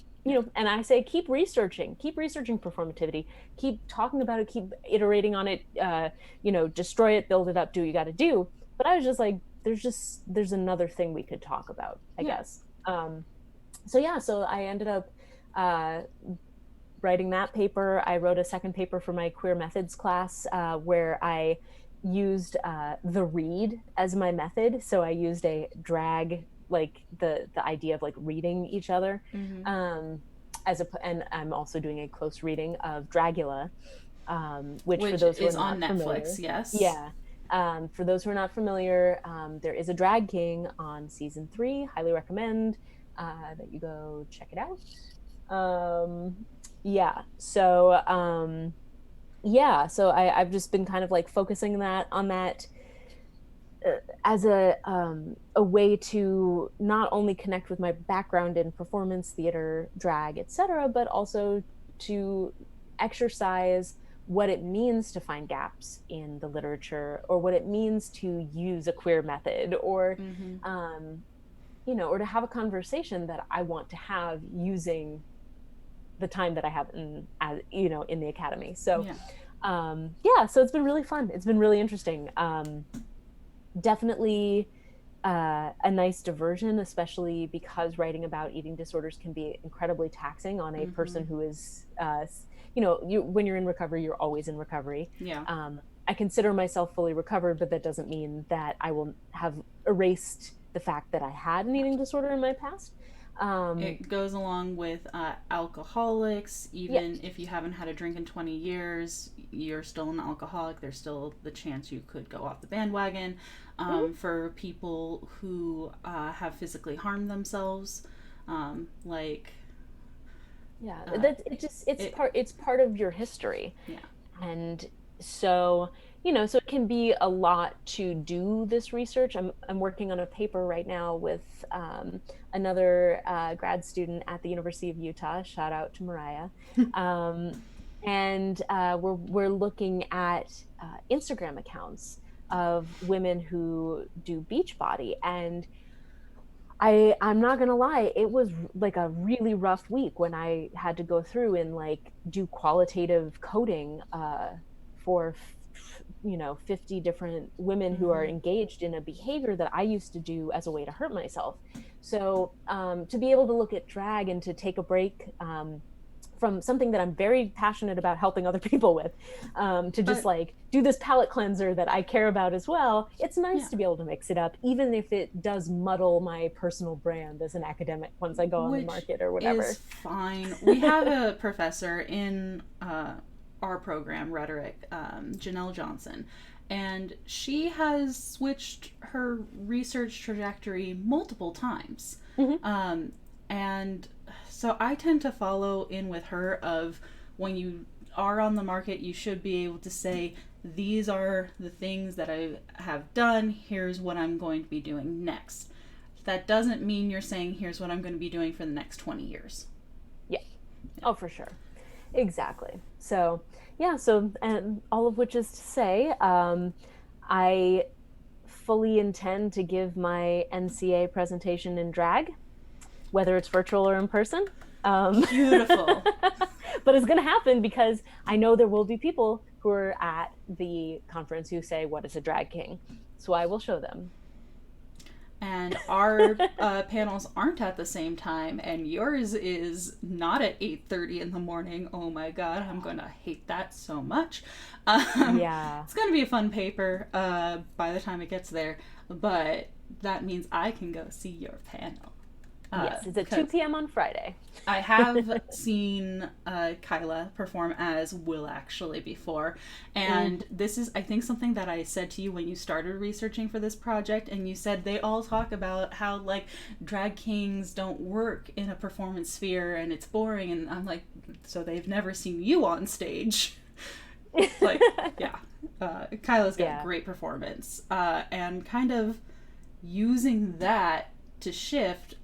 and I say, keep researching performativity, keep talking about it, keep iterating on it, destroy it, build it up, do what you got to do. But I was just like, there's another thing we could talk about, I guess. So I ended up writing that paper. I wrote a second paper for my queer methods class where I used the read as my method. So I used a drag, like the idea of like reading each other. And I'm also doing a close reading of Dragula, which for those who is are on not Netflix. familiar, Yes. Yeah. For those who are not familiar, there is a drag king on season 3. Highly recommend that you go check it out. So I've just been kind of like focusing on that as a way to not only connect with my background in performance, theater, drag, etc., but also to exercise what it means to find gaps in the literature, or what it means to use a queer method, or or to have a conversation that I want to have using the time that I have in the academy. So so it's been really fun. It's been really interesting. Definitely a nice diversion, especially because writing about eating disorders can be incredibly taxing on a person who is, when you're in recovery, you're always in recovery. Yeah. I consider myself fully recovered, but that doesn't mean that I will have erased the fact that I had an eating disorder in my past. It goes along with alcoholics. Even if you haven't had a drink in 20 years, you're still an alcoholic. There's still the chance you could go off the bandwagon. For people who have physically harmed themselves, it's part of your history. Yeah. And so so it can be a lot to do this research. I'm working on a paper right now with another grad student at the University of Utah. Shout out to Mariah. And we're looking at Instagram accounts of women who do Beachbody, and I'm not gonna lie, it was like a really rough week when I had to go through and like do qualitative coding for 50 different women who are engaged in a behavior that I used to do as a way to hurt myself. So to be able to look at drag and to take a break from something that I'm very passionate about helping other people with, to just like do this palate cleanser that I care about as well. It's nice to be able to mix it up, even if it does muddle my personal brand as an academic once I go on the market or whatever. Is fine. We have a professor in our program, Rhetoric, Janelle Johnson, and she has switched her research trajectory multiple times. And so I tend to follow in with her of, when you are on the market, you should be able to say, these are the things that I have done, here's what I'm going to be doing next. That doesn't mean you're saying, here's what I'm going to be doing for the next 20 years. Yeah. Oh, for sure. Exactly. So, and all of which is to say, I fully intend to give my NCA presentation in drag, whether it's virtual or in person. Beautiful. But it's going to happen because I know there will be people who are at the conference who say, what is a drag king? So I will show them. And our panels aren't at the same time, and yours is not at 8:30 in the morning. Oh my god, I'm going to hate that so much. It's going to be a fun paper by the time it gets there, but that means I can go see your panel. Yes, it's at 2 p.m. on Friday. I have seen Kyla perform as Will actually before, and this is, I think, something that I said to you when you started researching for this project, and you said they all talk about how, like, drag kings don't work in a performance sphere and it's boring, and I'm like, so they've never seen you on stage. Like, Kyla's got a great performance, and kind of using that to shift,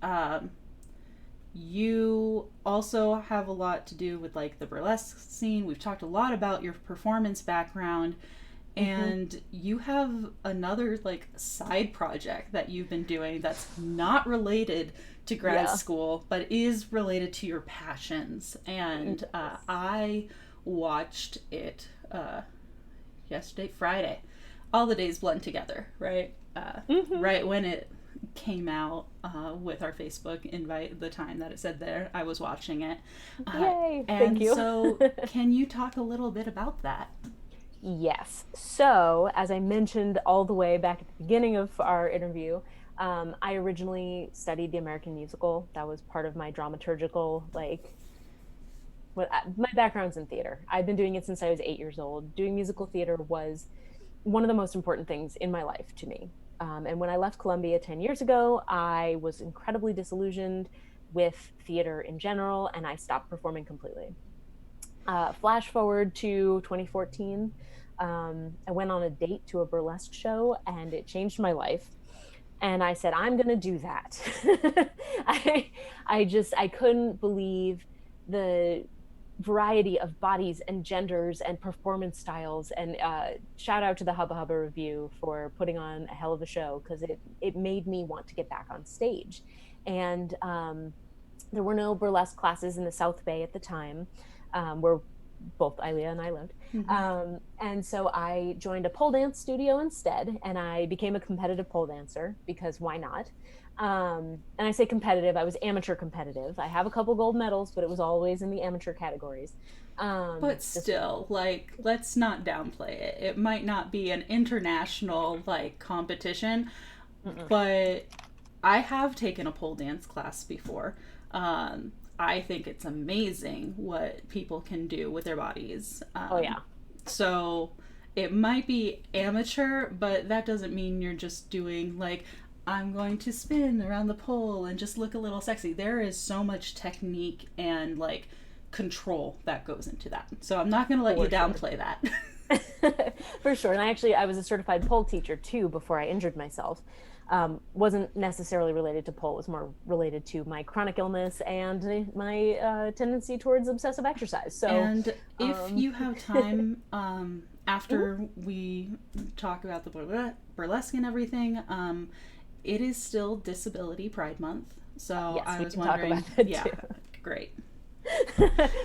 you also have a lot to do with like the burlesque scene. We've talked a lot about your performance background, and you have another like side project that you've been doing that's not related to grad school, but is related to your passions. And I watched it yesterday, Friday. All the days blend together, right? Right when it came out with our Facebook invite, the time that it said there, I was watching it. Yay! Thank you. So can you talk a little bit about that? Yes. So as I mentioned all the way back at the beginning of our interview, I originally studied the American musical. That was part of my dramaturgical, my background's in theater. I've been doing it since I was 8 years old. Doing musical theater was one of the most important things in my life to me. And when I left Columbia 10 years ago, I was incredibly disillusioned with theater in general, and I stopped performing completely. Flash forward to 2014, I went on a date to a burlesque show, and it changed my life. And I said, I'm going to do that. I couldn't believe the variety of bodies and genders and performance styles. And shout out to the Hubba Hubba Review for putting on a hell of a show, because it made me want to get back on stage. And there were no burlesque classes in the South Bay at the time, where both Ilea and I lived. And so I joined a pole dance studio instead, and I became a competitive pole dancer, because why not? And I say competitive, I was amateur competitive. I have a couple gold medals, but it was always in the amateur categories. But still, like, let's not downplay it. It might not be an international, like, competition, but I have taken a pole dance class before. I think it's amazing what people can do with their bodies. Oh, yeah. So it might be amateur, but that doesn't mean you're just doing, like, I'm going to spin around the pole and just look a little sexy. There is so much technique and, like, control that goes into that. So I'm not going to let you downplay that. For sure. And I was a certified pole teacher too before I injured myself. Wasn't necessarily related to pole, it was more related to my chronic illness and my tendency towards obsessive exercise. So, and if you have time, after we talk about the burlesque and everything, it is still Disability Pride Month. So yes, I was we can wondering, talk about that yeah, too. Great.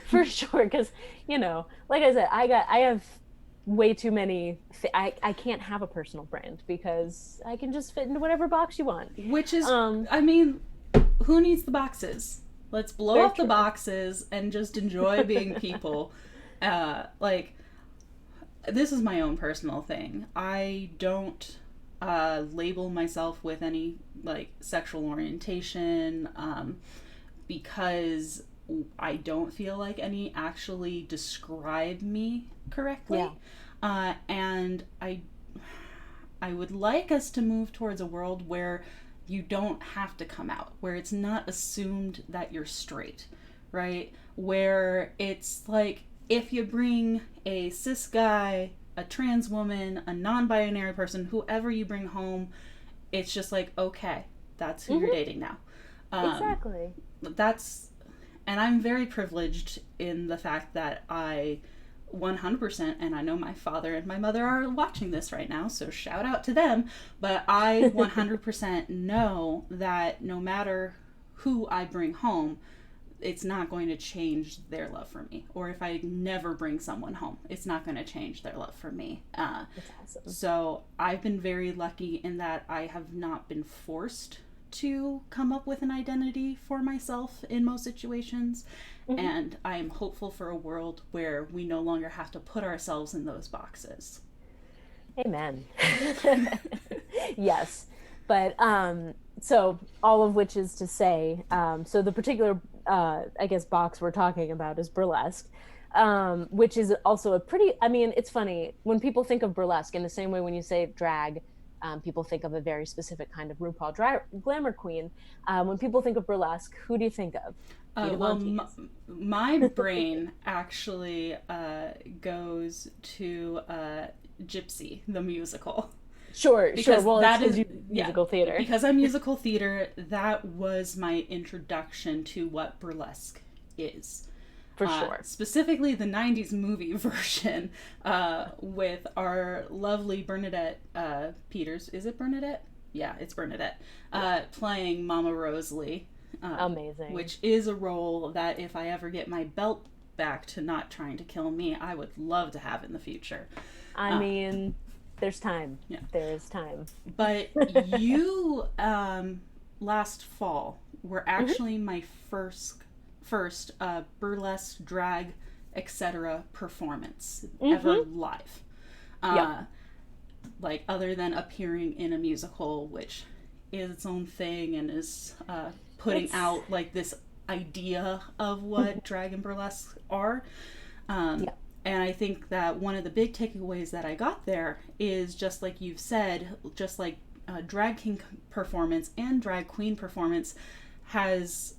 For sure, because, like I said, I have way too many I can't have a personal brand, because I can just fit into whatever box you want, which is I mean, who needs the boxes? Let's blow up the boxes and just enjoy being people. Like, this is my own personal thing. I don't label myself with any, like, sexual orientation, because I don't feel like any actually describe me correctly. Yeah. And I would like us to move towards a world where you don't have to come out, where it's not assumed that you're straight, right? Where it's like, if you bring a cis guy, a trans woman, a non-binary person, whoever you bring home, it's just like, okay, that's who you're dating now. Exactly. And I'm very privileged in the fact that I 100%, and I know my father and my mother are watching this right now, so shout out to them, but I 100% know that no matter who I bring home, it's not going to change their love for me. Or if I never bring someone home, it's not going to change their love for me. That's awesome. So I've been very lucky in that I have not been forced to come up with an identity for myself in most situations. And I am hopeful for a world where we no longer have to put ourselves in those boxes. Amen. Yes. But so all of which is to say, so the particular I guess box we're talking about is burlesque, which is also a pretty, I mean, it's funny when people think of burlesque, in the same way when you say drag, people think of a very specific kind of RuPaul glamour queen. When people think of burlesque, who do you think of? Well, my brain actually goes to Gypsy, the musical. Sure. Well, that is musical theater. Because I'm musical theater, that was my introduction to what burlesque is. For sure. Specifically the 90s movie version with our lovely Bernadette Peters. Is it Bernadette? Yeah, it's Bernadette. Playing Mama Rosalie. Amazing. Which is a role that if I ever get my belt back to Not Trying to Kill Me, I would love to have in the future. I mean, there's time. Yeah. There is time. But you, last fall, were actually my first burlesque, drag, etc. performance ever live. Like, other than appearing in a musical, which is its own thing and is putting out, like, this idea of what drag and burlesque are. And I think that one of the big takeaways that I got there is, just like you've said, just like drag king performance and drag queen performance has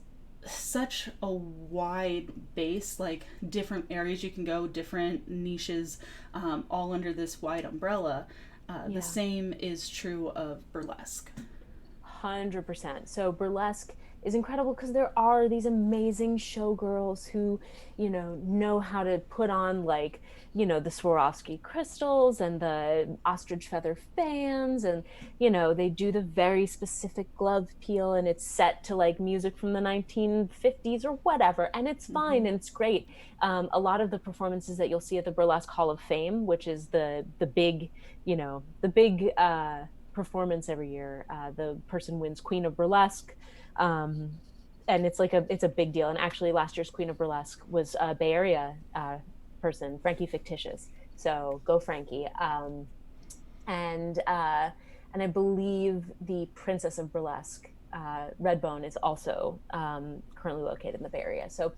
such a wide base, like different areas you can go, different niches, all under this wide umbrella. The same is true of burlesque. 100%. So burlesque is incredible because there are these amazing showgirls who, know how to put on like, the Swarovski crystals and the ostrich feather fans, and they do the very specific glove peel, and it's set to like music from the 1950s or whatever, and it's fine and it's great. A lot of the performances that you'll see at the Burlesque Hall of Fame, which is the big, the big performance every year, the person wins Queen of Burlesque. And it's a big deal. And actually last year's Queen of Burlesque was a Bay Area person, Frankie Fictitious. So go Frankie. And I believe the Princess of Burlesque, Redbone, is also currently located in the Bay Area. So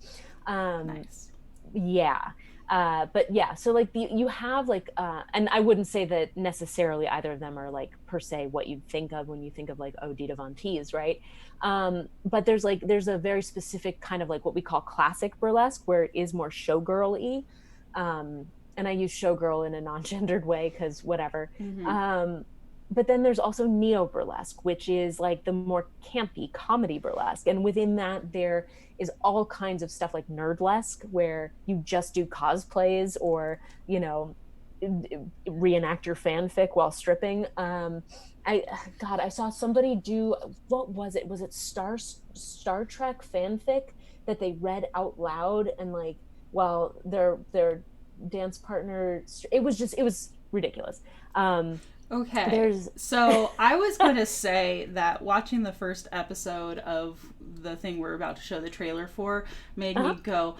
Nice. yeah. But yeah, so like you have like, and I wouldn't say that necessarily either of them are like per se what you think of when you think of like Dita Von Teese, right? But there's a very specific kind of like what we call classic burlesque, where it is more showgirl-y. And I use showgirl in a non-gendered way because whatever. But then there's also neo burlesque, which is like the more campy comedy burlesque. And within that, there is all kinds of stuff like nerdlesque, where you just do cosplays or, reenact your fanfic while stripping. I saw somebody do, what was it? Was it Star Trek fanfic that they read out loud and like, while their dance partner, it was ridiculous. Okay. So I was going to say that watching the first episode of the thing we're about to show the trailer for made me go,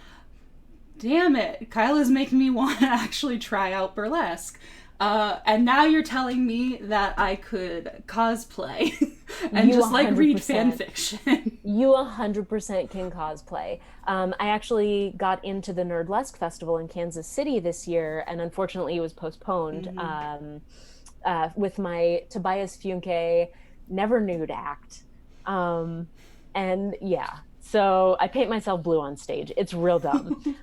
damn it, Kyla's making me want to actually try out burlesque. And now you're telling me that I could cosplay and just like read fan fiction. You 100% can cosplay. I actually got into the Nerdlesque Festival in Kansas City this year, and unfortunately it was postponed. With my Tobias Funke Never Nude act. And yeah, so I paint myself blue on stage. It's real dumb.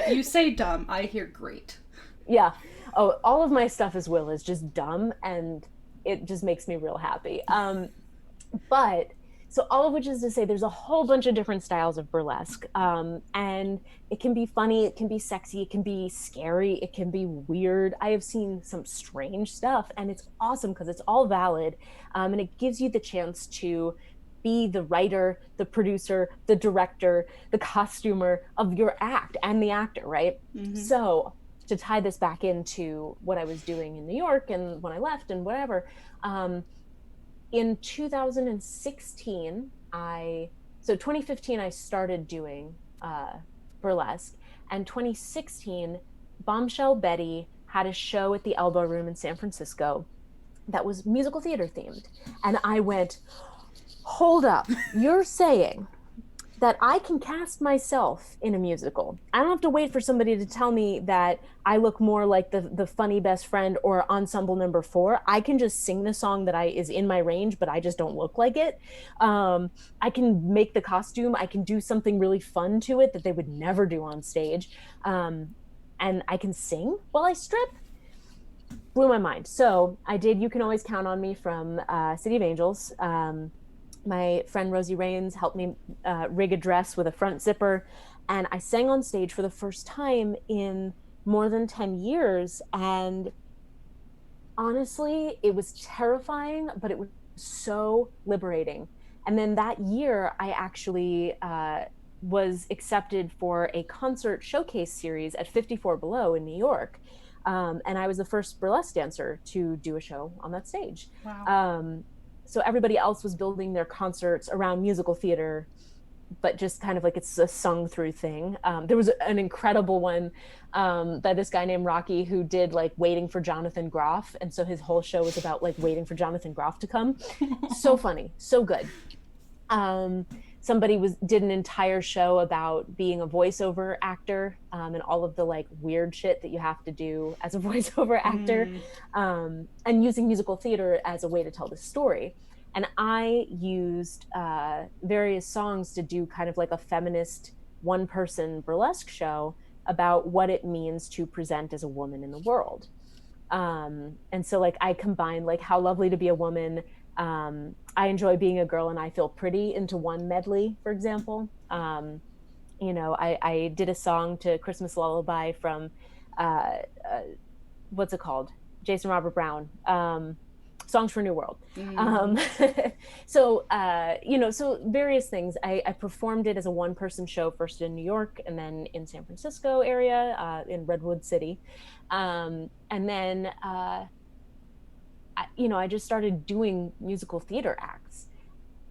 You say dumb, I hear great. Yeah. Oh, all of my stuff as well is just dumb, and it just makes me real happy. But so all of which is to say there's a whole bunch of different styles of burlesque. And it can be funny, it can be sexy, it can be scary, it can be weird. I have seen some strange stuff, and it's awesome because it's all valid. And it gives you the chance to be the writer, the producer, the director, the costumer of your act and the actor, right? So to tie this back into what I was doing in New York and when I left and whatever, in 2016, 2015, I started doing burlesque, and 2016, Bombshell Betty had a show at the Elbow Room in San Francisco that was musical theater themed. And I went, hold up, you're saying that I can cast myself in a musical. I don't have to wait for somebody to tell me that I look more like the funny best friend or ensemble number 4. I can just sing the song that is in my range, but I just don't look like it. I can make the costume. I can do something really fun to it that they would never do on stage. And I can sing while I strip. Blew my mind. So I did You Can Always Count on Me from City of Angels. My friend Rosie Rains helped me rig a dress with a front zipper, and I sang on stage for the first time in more than 10 years. And honestly, it was terrifying, but it was so liberating. And then that year, I actually was accepted for a concert showcase series at 54 Below in New York. And I was the first burlesque dancer to do a show on that stage. Wow. So everybody else was building their concerts around musical theater, but just kind of like it's a sung through thing. There was an incredible one by this guy named Rocky who did like Waiting for Jonathan Groff. And so his whole show was about like waiting for Jonathan Groff to come. So funny, so good. Somebody did an entire show about being a voiceover actor and all of the like weird shit that you have to do as a voiceover actor, and using musical theater as a way to tell the story. And I used various songs to do kind of like a feminist one-person burlesque show about what it means to present as a woman in the world. And so like I combined like How Lovely to Be a Woman, I enjoy Being a Girl and I Feel Pretty into one medley, for example. I did a song to Christmas Lullaby from, uh, uh, what's it called? Jason Robert Brown. Songs for a New World. So various things. I performed it as a one-person show, first in New York and then in San Francisco area, in Redwood City. And then, I just started doing musical theater acts.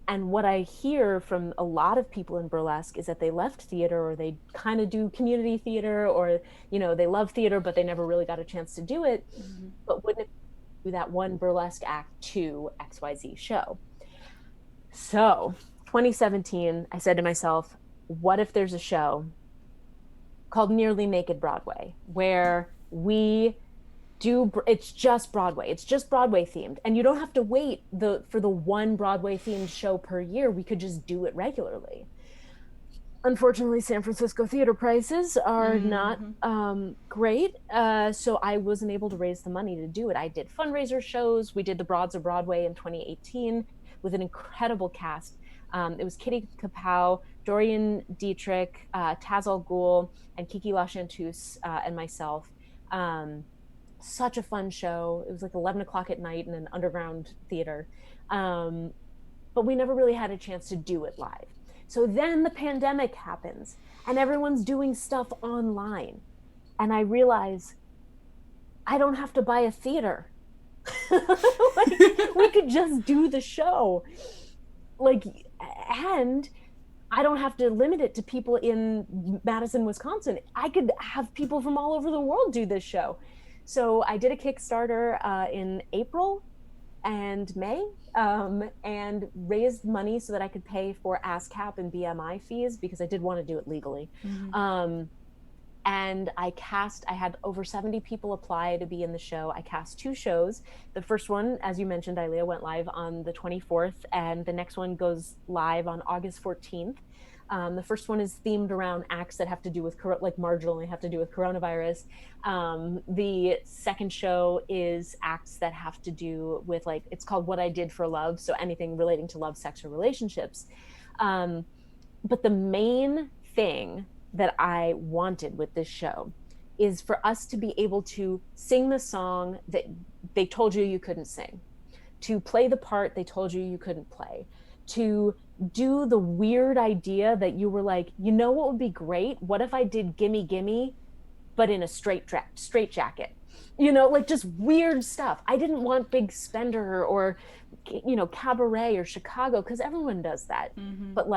And what I hear from a lot of people in burlesque is that they left theater, or they kind of do community theater, or, they love theater, but they never really got a chance to do it. But wouldn't it do that one burlesque act to XYZ show? So 2017, I said to myself, what if there's a show called Nearly Naked Broadway, where it's just Broadway. It's just Broadway themed. And you don't have to wait for the one Broadway themed show per year. We could just do it regularly. Unfortunately, San Francisco theater prices are not great. So I wasn't able to raise the money to do it. I did fundraiser shows. We did the Broads of Broadway in 2018 with an incredible cast. It was Kitty Kapow, Dorian Dietrich, Taz Al Ghul, and Kiki LaChanteuse, and myself. Such a fun show. It was like 11 o'clock at night in an underground theater. But we never really had a chance to do it live. So then the pandemic happens and everyone's doing stuff online. And I realize I don't have to buy a theater. We could just do the show. And I don't have to limit it to people in Madison, Wisconsin. I could have people from all over the world do this show. So I did a Kickstarter in April and May, and raised money so that I could pay for ASCAP and BMI fees, because I did want to do it legally. And I had over 70 people apply to be in the show. I cast 2 shows. The first one, as you mentioned, Ilea, went live on the 24th, and the next one goes live on August 14th. The first one is themed around acts that have to do with, marginally have to do with coronavirus. The second show is acts that have to do with, it's called What I Did for Love. So anything relating to love, sex, or relationships. But the main thing that I wanted with this show is for us to be able to sing the song that they told you couldn't sing, to play the part they told you couldn't play, to do the weird idea that you were like, what would be great? What if I did Gimme Gimme, but in a straight jacket? Just weird stuff. I didn't want Big Spender or, Cabaret or Chicago, because everyone does that. But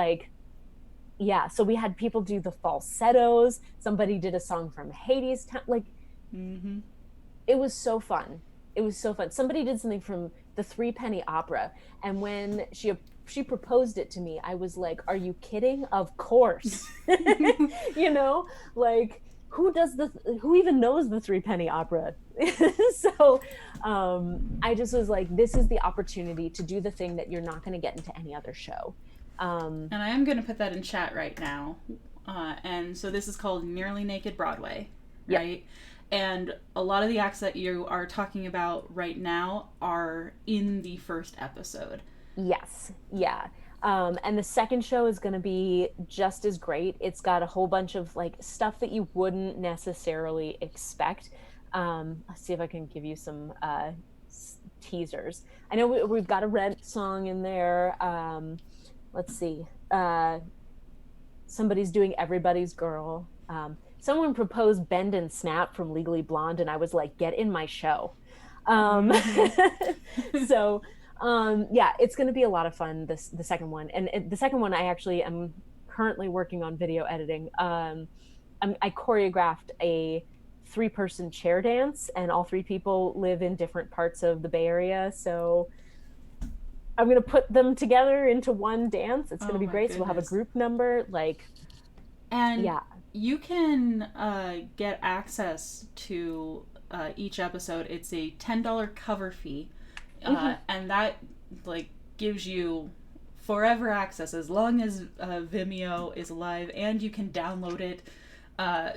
so we had people do the falsettos. Somebody did a song from Hades. It was so fun. Somebody did something from the Three Penny Opera. And when she proposed it to me, I was like, are you kidding? Of course. Who even knows the Three Penny Opera? So I just was like, this is the opportunity to do the thing that you're not going to get into any other show. And I am going to put that in chat right now. And so this is called Nearly Naked Broadway, right? Yep. And a lot of the acts that you are talking about right now are in the first episode. Yes. Yeah. And the second show is going to be just as great. It's got a whole bunch of stuff that you wouldn't necessarily expect. Let's see if I can give you some teasers. I know we've got a Rent song in there. Let's see. Somebody's doing Everybody's Girl. Someone proposed Bend and Snap from Legally Blonde, and I was like, get in my show. So it's going to be a lot of fun, the second one. And the second one, I actually am currently working on video editing. I choreographed a 3-person chair dance, and all 3 people live in different parts of the Bay Area. So I'm going to put them together into one dance. It's going to be great. Goodness. So we'll have a group number. You can get access to each episode. It's a $10 cover fee. And that gives you forever access as long as Vimeo is alive, and you can download it. But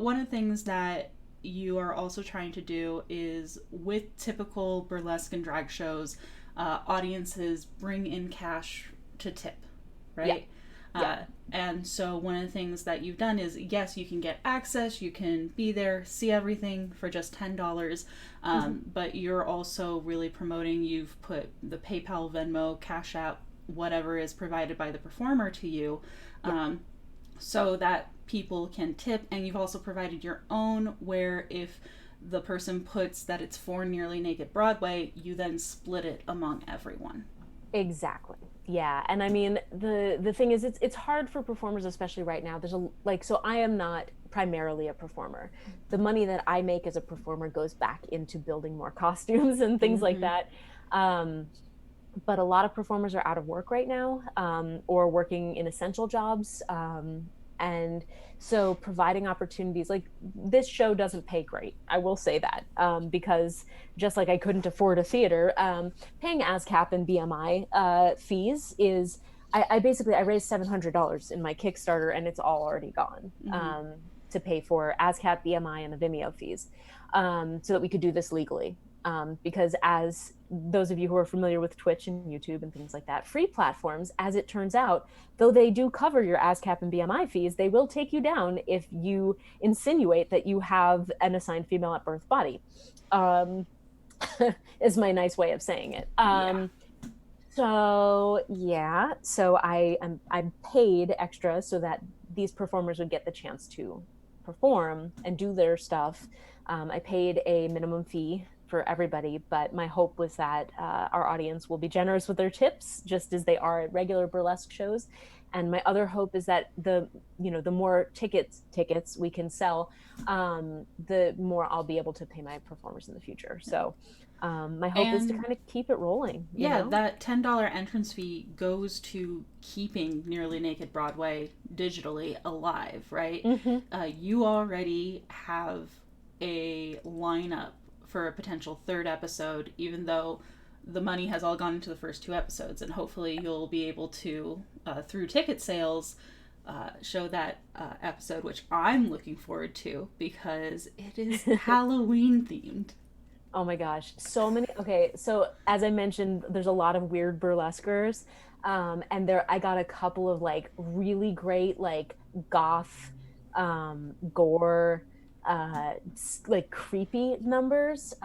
one of the things that you are also trying to do is, with typical burlesque and drag shows, audiences bring in cash to tip, right? And so one of the things that you've done is, yes, you can get access, you can be there, see everything for just $10, but you're also really promoting, you've put the PayPal, Venmo, Cash App, whatever is provided by the performer to you, so that people can tip, and you've also provided your own, where if the person puts that it's for Nearly Naked Broadway, you then split it among everyone. Exactly. Yeah. And I mean, the thing is, it's hard for performers, especially right now. There's so I am not primarily a performer. The money that I make as a performer goes back into building more costumes and things like that. But a lot of performers are out of work right now, or working in essential jobs. And so providing opportunities, like, this show doesn't pay great, I will say that, because just like I couldn't afford a theater, paying ASCAP and BMI fees is, I basically, I raised $700 in my Kickstarter, and it's all already gone, to pay for ASCAP, BMI, and the Vimeo fees, so that we could do this legally. Because, as those of you who are familiar with Twitch and YouTube and things like that, free platforms, as it turns out, though they do cover your ASCAP and BMI fees, they will take you down if you insinuate that you have an assigned female at birth body, is my nice way of saying it. So I'm paid extra so that these performers would get the chance to perform and do their stuff. I paid a minimum fee for everybody, but my hope was that our audience will be generous with their tips, just as they are at regular burlesque shows. And my other hope is that the more tickets we can sell, the more I'll be able to pay my performers in the future. So my hope is to kind of keep it rolling. You know? That $10 entrance fee goes to keeping Nearly Naked Broadway digitally alive, right? You already have a lineup for a potential third episode, even though the money has all gone into the first two episodes, and hopefully you'll be able to, through ticket sales, show that episode, which I'm looking forward to because it is Halloween themed. Oh my gosh, so many. Okay, so as I mentioned, there's a lot of weird burlesquers, and I got a couple of like really great like goth, gore, like creepy numbers.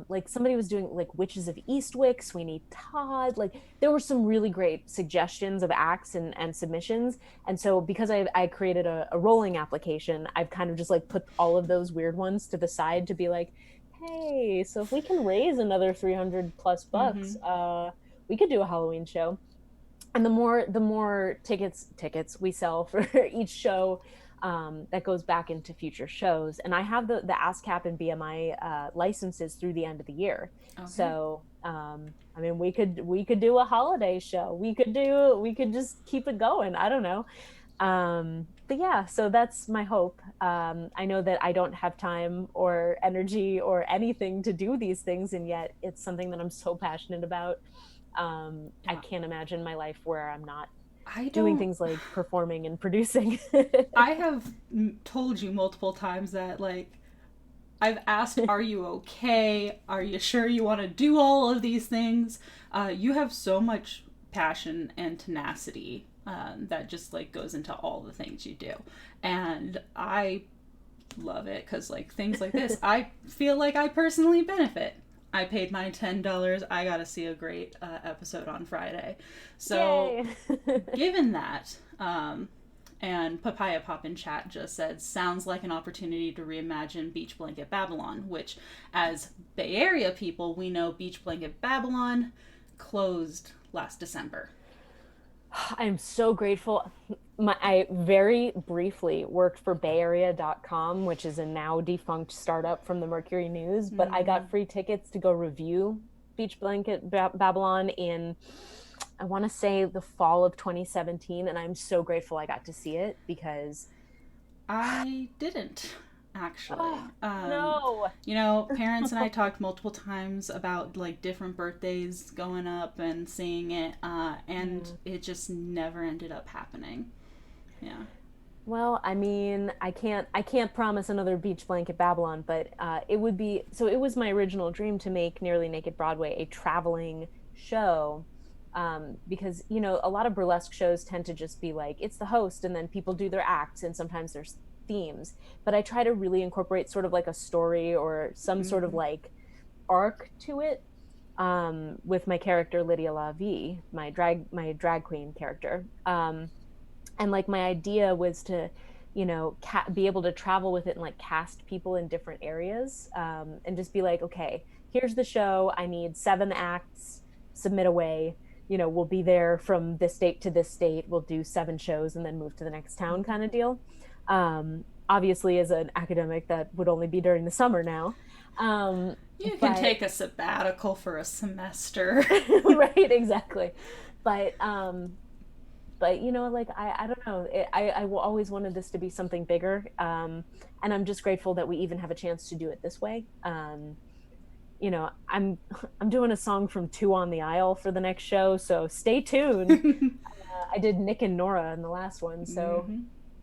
Like somebody was doing like Witches of Eastwick, Sweeney Todd. Like there were some really great suggestions of acts and submissions. And so because I created a rolling application, I've kind of just like put all of those weird ones to the side to be like, hey, so if we can raise another 300 plus bucks, we could do a Halloween show. And the more tickets we sell for each show, that goes back into future shows. And I have the ASCAP and BMI licenses through the end of the year. Okay. So I mean, we could do a holiday show. We could just keep it going. I don't know. But yeah, so that's my hope. I know that I don't have time or energy or anything to do these things, and yet it's something that I'm so passionate about. I can't imagine my life where I'm not doing things like performing and producing. I have told you multiple times that, like, I've asked, are you okay? Are you sure you want to do all of these things? You have so much passion and tenacity that just, like, goes into all the things you do. And I love it because, like, things like this, I feel like I personally benefit. I paid my $10. I got to see a great episode on Friday. So, given that, and Papaya Pop in chat just said, sounds like an opportunity to reimagine Beach Blanket Babylon, which, as Bay Area people, we know Beach Blanket Babylon closed last December. I'm so grateful. I very briefly worked for BayArea.com, which is a now defunct startup from the Mercury News, but I got free tickets to go review Beach Blanket Babylon in, I want to say, the fall of 2017, and I'm so grateful I got to see it because I didn't. Actually, no. You know, parents and I talked multiple times about, like, different birthdays going up and seeing it, and it just never ended up happening. Yeah. Well, I mean, I can't promise another Beach Blanket Babylon, but it would be so. It was my original dream to make Nearly Naked Broadway a traveling show, because a lot of burlesque shows tend to just be like it's the host and then people do their acts and sometimes there's themes. But I try to really incorporate sort of like a story or some sort of like arc to it, with my character Lydia La Vie, my drag queen character. And like my idea was to be able to travel with it and like cast people in different areas, and just be like, okay, here's the show, I need 7 acts, submit away, we'll be there from this date to this date, we'll do 7 shows and then move to the next town kind of deal. Obviously as an academic that would only be during the summer now. You can take a sabbatical for a semester. Right, exactly. But like I don't know. I always wanted this to be something bigger, and I'm just grateful that we even have a chance to do it this way. I'm doing a song from Two on the Aisle for the next show, so stay tuned. I did Nick and Nora in the last one, so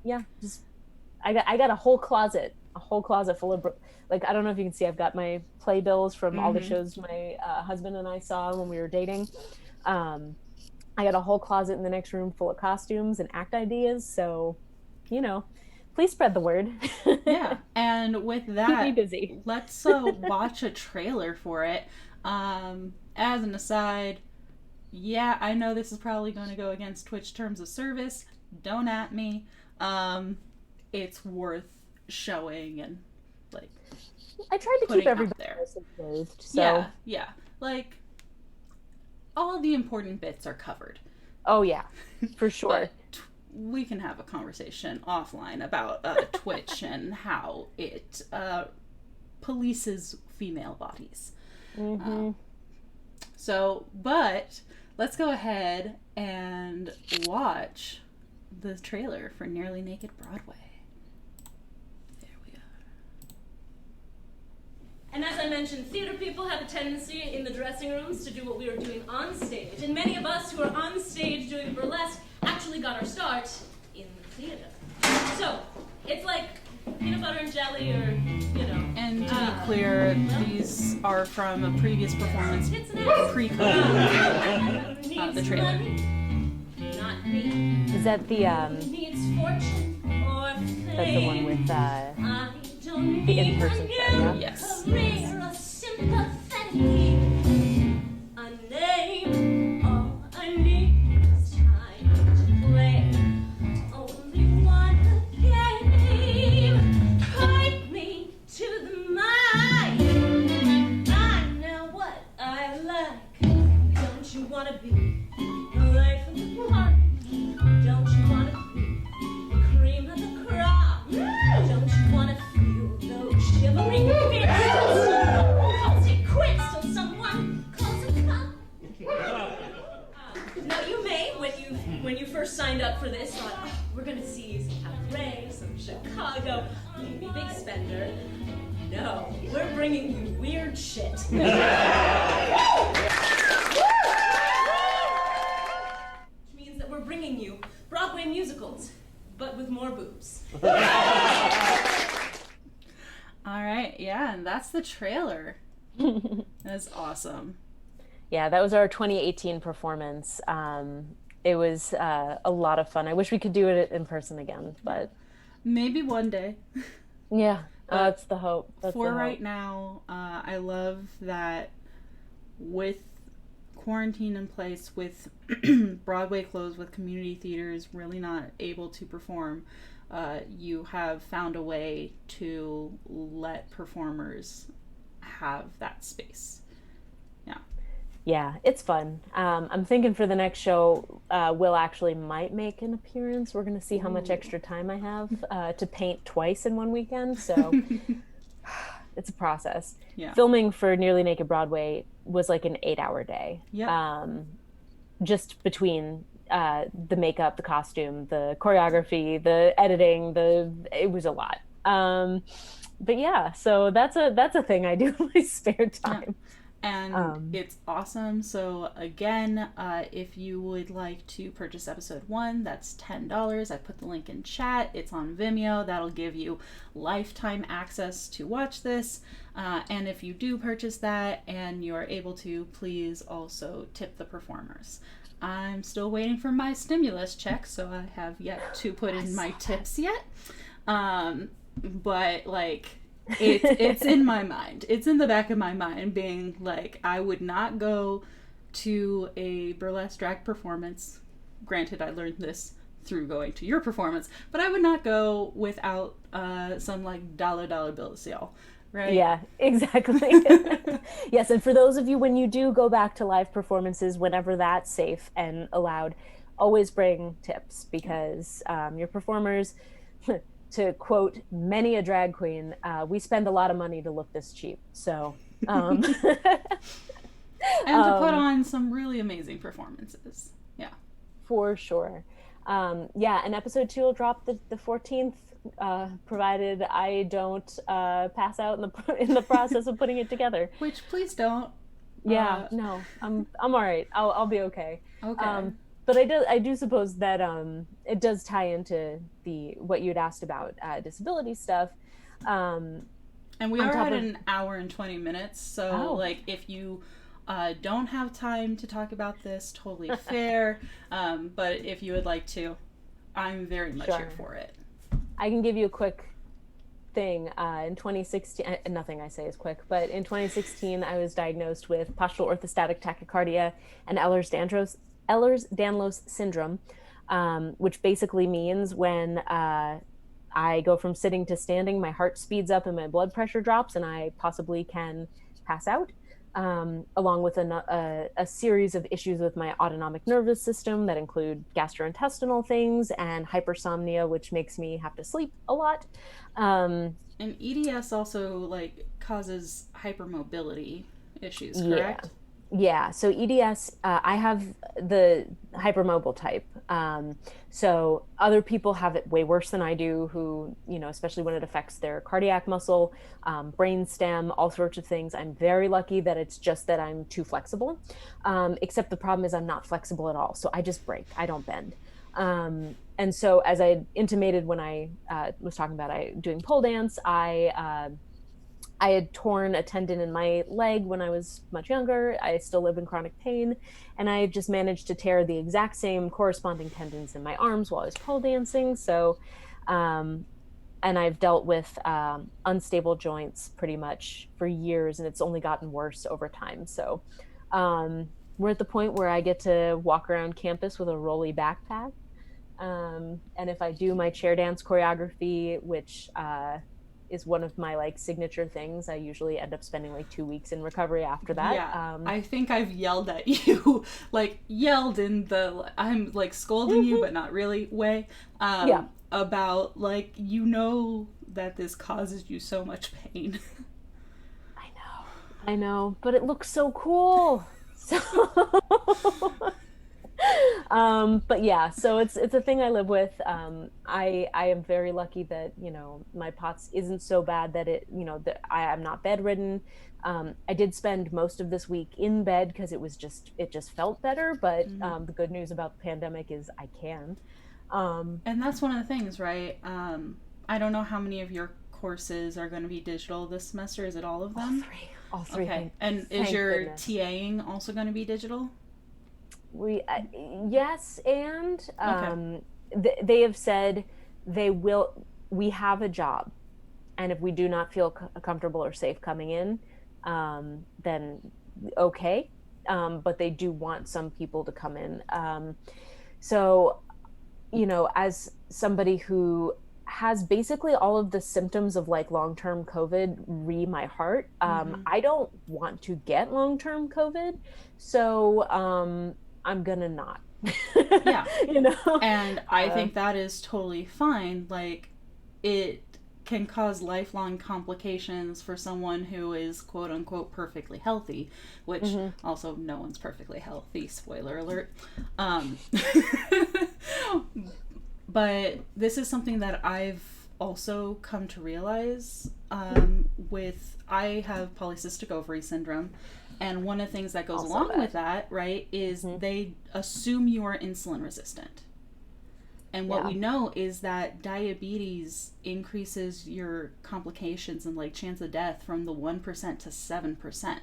yeah, just I got a whole closet full of like, I don't know if you can see, I've got my playbills from all the shows my husband and I saw when we were dating. I got a whole closet in the next room full of costumes and act ideas. So, please spread the word. Yeah. And with that, keep me busy. Let's watch a trailer for it. As an aside, yeah, I know this is probably going to go against Twitch terms of service. Don't at me. It's worth showing and like. I tried to keep everybody there. Engaged, so. Yeah. Like, all the important bits are covered. Oh yeah, for sure. We can have a conversation offline about Twitch and how it polices female bodies. But let's go ahead and watch the trailer for Nearly Naked Broadway. And as I mentioned, theater people have a tendency in the dressing rooms to do what we are doing on stage. And many of us who are on stage doing burlesque actually got our start in the theater. So, it's like peanut butter and jelly or, And to be clear, these are from a previous performance pre-COVID. The trailer. Not me. Is that the Needs fortune or fame. that's the one with the in-person show, yeah? Yes. A name, all I need is time to play. Only one game, guide me to the mind. I know what I like. Don't you wanna be the life of the party? Don't you wanna be the cream of the crop? Don't you wanna shivering fears? I'll take quits till someone calls a cop. Now you may, when you first signed up for this, thought, we're gonna see some cabaret, some Chicago, maybe Big Spender. No, we're bringing you weird shit. Which means that we're bringing you Broadway musicals, but with more boobs. All right, yeah, and that's the trailer. That's awesome. Yeah, that was our 2018 performance. It was a lot of fun. I wish we could do it in person again, but maybe one day. Yeah, that's the hope. Right now, I love that with quarantine in place, with Broadway closed, with community theaters really not able to perform, you have found a way to let performers have that space. Yeah, it's fun. I'm thinking for the next show, Will actually might make an appearance. We're going to see how much extra time I have to paint twice in one weekend. So it's a process. Yeah. Filming for Nearly Naked Broadway was like an 8-hour day. Yeah. Just between the makeup, the costume, the choreography, the editing, it was a lot. But yeah, so that's a thing I do in my spare time. And it's awesome. So again, if you would like to purchase episode 1, that's $10. I put the link in chat. It's on Vimeo. That'll give you lifetime access to watch this. And if you do purchase that and you're able to, please also tip the performers. I'm still waiting for my stimulus check, so I have yet to put in my tips yet. But like, it's in my mind. It's in the back of my mind, being like, I would not go to a burlesque drag performance. Granted, I learned this through going to your performance, but I would not go without some like dollar bills, y'all. Right? Yeah, exactly. Yes, and for those of you, when you do go back to live performances, whenever that's safe and allowed, always bring tips, because your performers, to quote many a drag queen, we spend a lot of money to look this cheap. So, and to put on some really amazing performances. Yeah. For sure. Yeah, and episode 2 will drop the 14th. Provided I don't pass out in the process of putting it together. Which, please don't. Yeah, no, I'm all right. I'll be okay. Okay. But I do suppose that it does tie into what you'd asked about disability stuff. And we are at an hour and 20 minutes, so like if you don't have time to talk about this, totally fair. But if you would like to, I'm very much here for it. I can give you a quick thing. In 2016, nothing I say is quick, but in 2016, I was diagnosed with postural orthostatic tachycardia and Ehlers-Danlos syndrome, which basically means when I go from sitting to standing, my heart speeds up and my blood pressure drops, and I possibly can pass out. Along with a series of issues with my autonomic nervous system that include gastrointestinal things and hypersomnia, which makes me have to sleep a lot. And EDS also like causes hypermobility issues, correct? Yeah. So EDS, I have the hypermobile type. So other people have it way worse than I do, who, especially when it affects their cardiac muscle, brain stem, all sorts of things. I'm very lucky that it's just that I'm too flexible. Except the problem is I'm not flexible at all. So I just break. I don't bend. And so as I intimated when I was talking about doing pole dance, I had torn a tendon in my leg when I was much younger. I still live in chronic pain, and I just managed to tear the exact same corresponding tendons in my arms while I was pole dancing. So, and I've dealt with unstable joints pretty much for years, and it's only gotten worse over time. So we're at the point where I get to walk around campus with a rolly backpack. And if I do my chair dance choreography, which is one of my like signature things, I usually end up spending like 2 weeks in recovery after that. Yeah, I think I've yelled at you, like yelled in the, I'm like scolding you, but not really way, about like, that this causes you so much pain. I know, but it looks so cool. So but yeah, so it's a thing I live with. I am very lucky that, my POTS isn't so bad that it, that I am not bedridden. I did spend most of this week in bed because it just felt better. But the good news about the pandemic is I can. And that's one of the things, right? I don't know how many of your courses are going to be digital this semester. Is it all of them? All three. Okay. And is your TAing also going to be digital? Yes, and they have said we have a job, and if we do not feel comfortable or safe coming in, then okay, but they do want some people to come in. So, as somebody who has basically all of the symptoms of like long-term COVID my heart, I don't want to get long-term COVID, so I'm gonna not. Yeah. And I think that is totally fine. Like, it can cause lifelong complications for someone who is quote unquote perfectly healthy, which also no one's perfectly healthy, spoiler alert. But this is something that I've also come to realize I have polycystic ovary syndrome, and one of the things that goes Also along that. with that, right, is they assume you are insulin resistant. And what we know is that diabetes increases your complications and like chance of death from the 1% to 7%.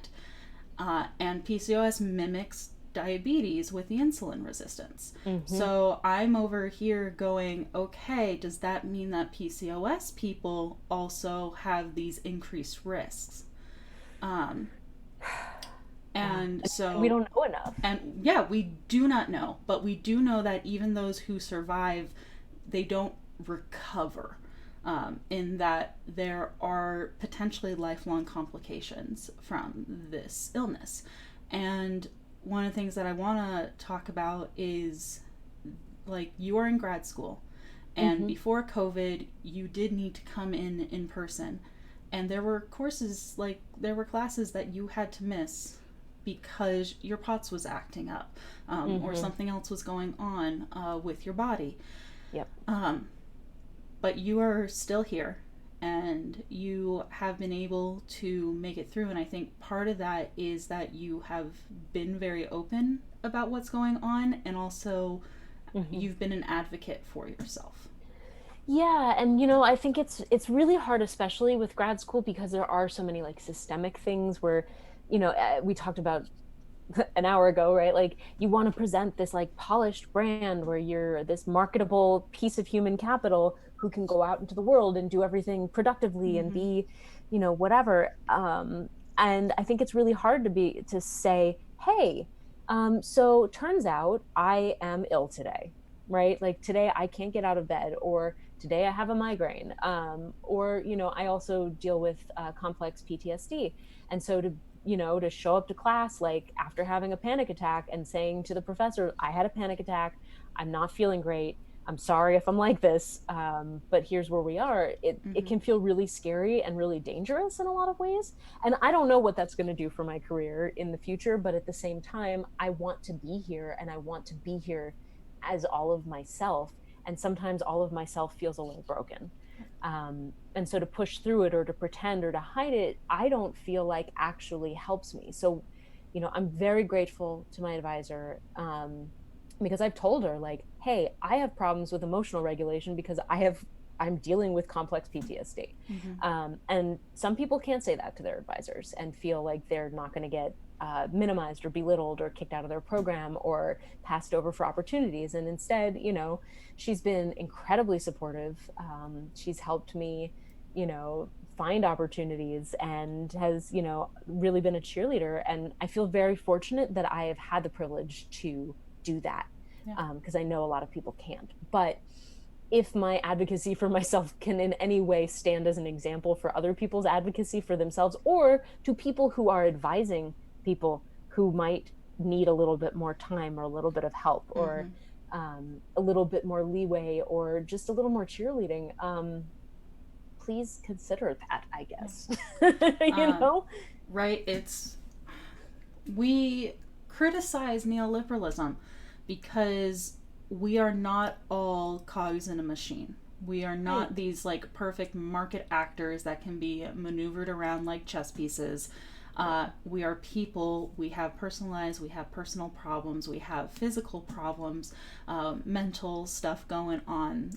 And PCOS mimics diabetes with the insulin resistance. So I'm over here going, okay, does that mean that PCOS people also have these increased risks? And so we don't know enough. And yeah, we do not know, but we do know that even those who survive, they don't recover, in that there are potentially lifelong complications from this illness. And one of the things that I want to talk about is, like, you are in grad school, and before COVID, you did need to come in person, and there were courses, like there were classes that you had to miss because your POTS was acting up, or something else was going on with your body. Yep. But you are still here, and you have been able to make it through. And I think part of that is that you have been very open about what's going on, and also you've been an advocate for yourself. Yeah, and you know, I think it's really hard, especially with grad school, because there are so many like systemic things where, you know, we talked about an hour ago, right? Like you want to present this like polished brand where you're this marketable piece of human capital who can go out into the world and do everything productively and be, you know, whatever. And I think it's really hard to say, hey, so turns out I am ill today, right? Like today I can't get out of bed, or today I have a migraine, or, you know, I also deal with complex PTSD. And so to show up to class like after having a panic attack and saying to the professor, I had a panic attack, I'm not feeling great, I'm sorry if I'm like this, but here's where we are. It can feel really scary and really dangerous in a lot of ways. And I don't know what that's going to do for my career in the future, but at the same time, I want to be here, and I want to be here as all of myself. And sometimes all of myself feels a little broken. And so to push through it or to pretend or to hide it, I don't feel like actually helps me. So, you know, I'm very grateful to my advisor, because I've told her like, hey, I have problems with emotional regulation because I'm dealing with complex PTSD. And some people can't say that to their advisors and feel like they're not going to get minimized or belittled or kicked out of their program or passed over for opportunities. And instead, you know, she's been incredibly supportive. She's helped me, you know, find opportunities and has, you know, really been a cheerleader. And I feel very fortunate that I have had the privilege to do that, because I know a lot of people can't. But if my advocacy for myself can in any way stand as an example for other people's advocacy for themselves, or to people who are advising people who might need a little bit more time or a little bit of help, or a little bit more leeway, or just a little more cheerleading, please consider that, I guess. You know? Right. We criticize neoliberalism because we are not all cogs in a machine. We are not these like perfect market actors that can be maneuvered around like chess pieces. We are people. We have personal lives. We have personal problems. We have physical problems, mental stuff going on,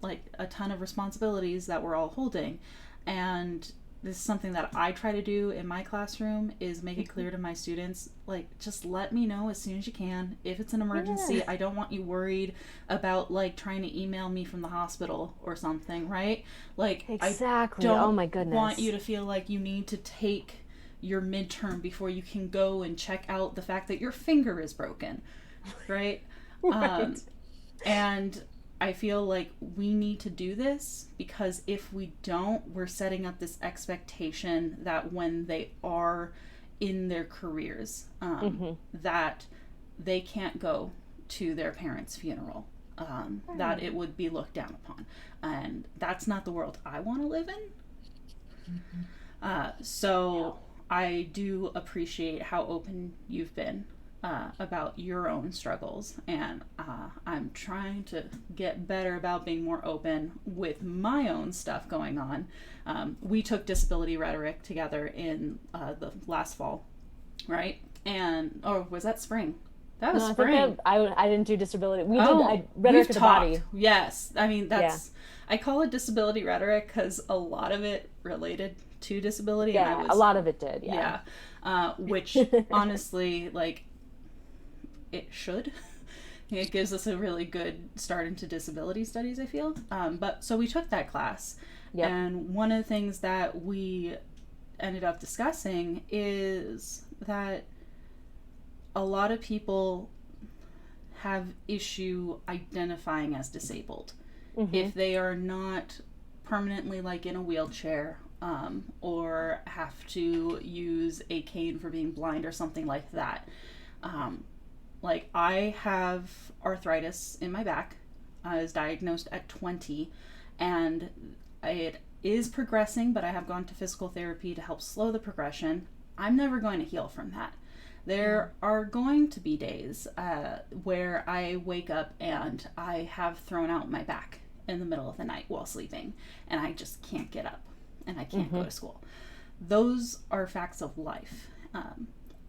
like a ton of responsibilities that we're all holding. And this is something that I try to do in my classroom, is make it clear to my students, like, just let me know as soon as you can. If it's an emergency, I don't want you worried about like trying to email me from the hospital or something, right? Like, exactly. I don't oh my goodness. want you to feel like you need to take your midterm before you can go and check out the fact that your finger is broken, right? Right. And I feel like we need to do this, because if we don't, we're setting up this expectation that when they are in their careers, that they can't go to their parents' funeral, that it would be looked down upon. And that's not the world I want to live in. So I do appreciate how open you've been about your own struggles, and I'm trying to get better about being more open with my own stuff going on. We took disability rhetoric together in the last fall, right? And was that spring? That was spring. I didn't do disability. Rhetoric of the body. Yes, I mean that's. I call it disability rhetoric because a lot of it related to disability. Yeah, a lot of it did. Yeah. Which honestly, like, it should. It gives us a really good start into disability studies, I feel. But so we took that class, and one of the things that we ended up discussing is that a lot of people have issue identifying as disabled if they are not permanently like in a wheelchair, or have to use a cane for being blind or something like that. Like, I have arthritis in my back. I was diagnosed at 20, and it is progressing, but I have gone to physical therapy to help slow the progression. I'm never going to heal from that. There are going to be days where I wake up and I have thrown out my back in the middle of the night while sleeping, and I just can't get up, and I can't go to school. Those are facts of life.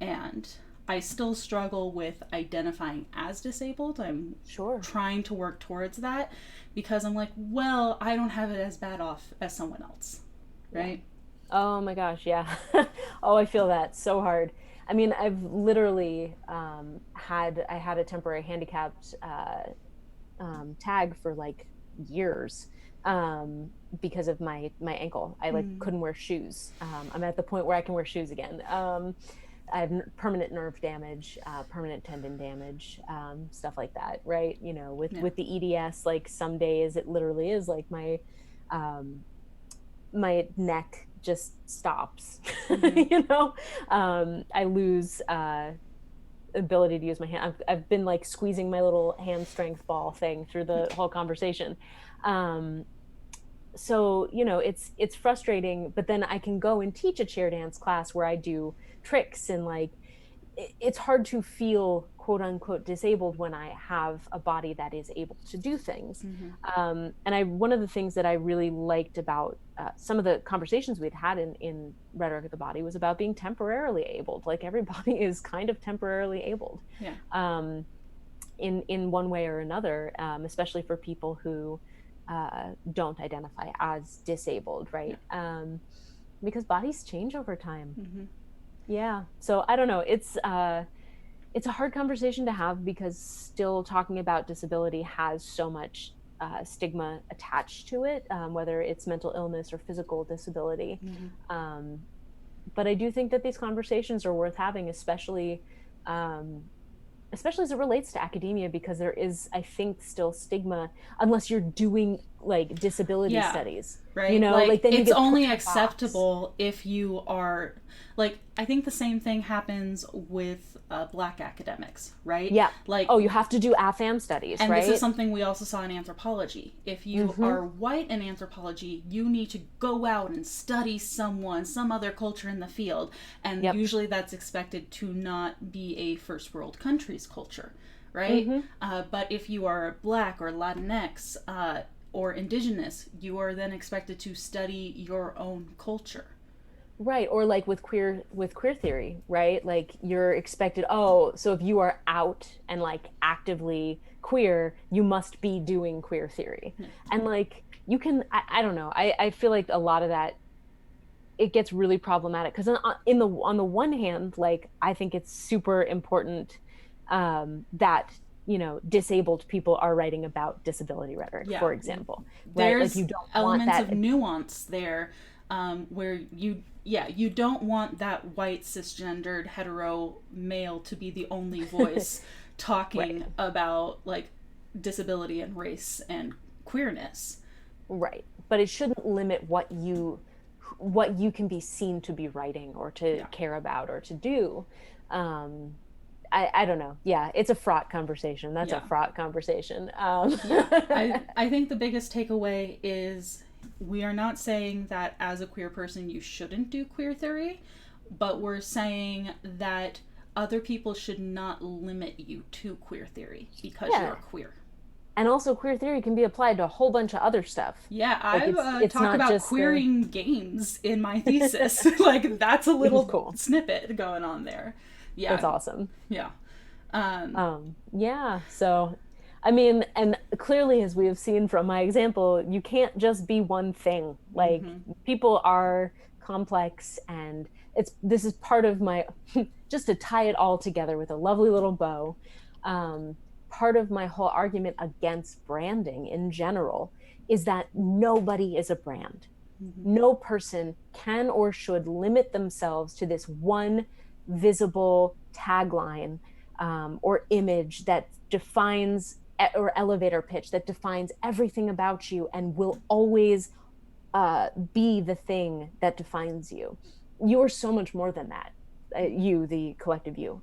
And I still struggle with identifying as disabled. I'm trying to work towards that because I'm like, well, I don't have it as bad off as someone else, right? Oh my gosh, yeah. Oh, I feel that so hard. I mean, I've literally had a temporary handicapped tag for like years because of my ankle. I couldn't wear shoes. I'm at the point where I can wear shoes again. I have permanent nerve damage, permanent tendon damage, stuff like that, right? You know, with the EDS, like some days it literally is like my neck just stops. You know, I lose ability to use my hand. I've been like squeezing my little hand strength ball thing through the whole conversation. So, you know, it's frustrating, but then I can go and teach a chair dance class where I do tricks, and like it's hard to feel quote unquote disabled when I have a body that is able to do things. And one of the things that I really liked about some of the conversations we'd had in Rhetoric of the Body was about being temporarily abled. Like, everybody is kind of temporarily abled, in one way or another, especially for people who don't identify as disabled, right? Because bodies change over time. Yeah. So I don't know. It's a hard conversation to have because still talking about disability has so much stigma attached to it, whether it's mental illness or physical disability. But I do think that these conversations are worth having, especially as it relates to academia, because there is, I think, still stigma unless you're doing like disability studies, right? You know, like then it's only acceptable if you are like, I think the same thing happens with Black academics, right? Yeah. Like, oh, you have to do AFAM studies, and right? This is something we also saw in anthropology. If you are white in anthropology, you need to go out and study some other culture in the field. And usually that's expected to not be a first world country's culture, right? But if you are Black or Latinx or Indigenous, you are then expected to study your own culture. Right. Or like with queer theory, right? Like, you're expected, so if you are out and like actively queer, you must be doing queer theory. And like, you can, I don't know. I feel like a lot of that, it gets really problematic because on the one hand, like, I think it's super important that, you know, disabled people are writing about disability rhetoric, for example. Right? There's like, you don't elements want that of nuance there, where you don't want that white cisgendered hetero male to be the only voice talking about like disability and race and queerness. Right. But it shouldn't limit what you can be seen to be writing or to care about or to do. I don't know. Yeah, it's a fraught conversation. That's a fraught conversation. I think the biggest takeaway is we are not saying that as a queer person you shouldn't do queer theory, but we're saying that other people should not limit you to queer theory because Yeah. you're queer. And also, queer theory can be applied to a whole bunch of other stuff. Yeah, Like, I it's talk not about just queering games in my thesis. Like, that's a little cool. snippet going on there. Yeah. That's awesome. Yeah. Yeah. So, I mean, and clearly, as we have seen from my example, you can't just be one thing. Like, people are complex, and this is part of my, just to tie it all together with a lovely little bow, part of my whole argument against branding in general is that nobody is a brand. No person can or should limit themselves to this one visible tagline or image that defines, or elevator pitch that defines everything about you and will always be the thing that defines you. You're so much more than that. You, the collective you.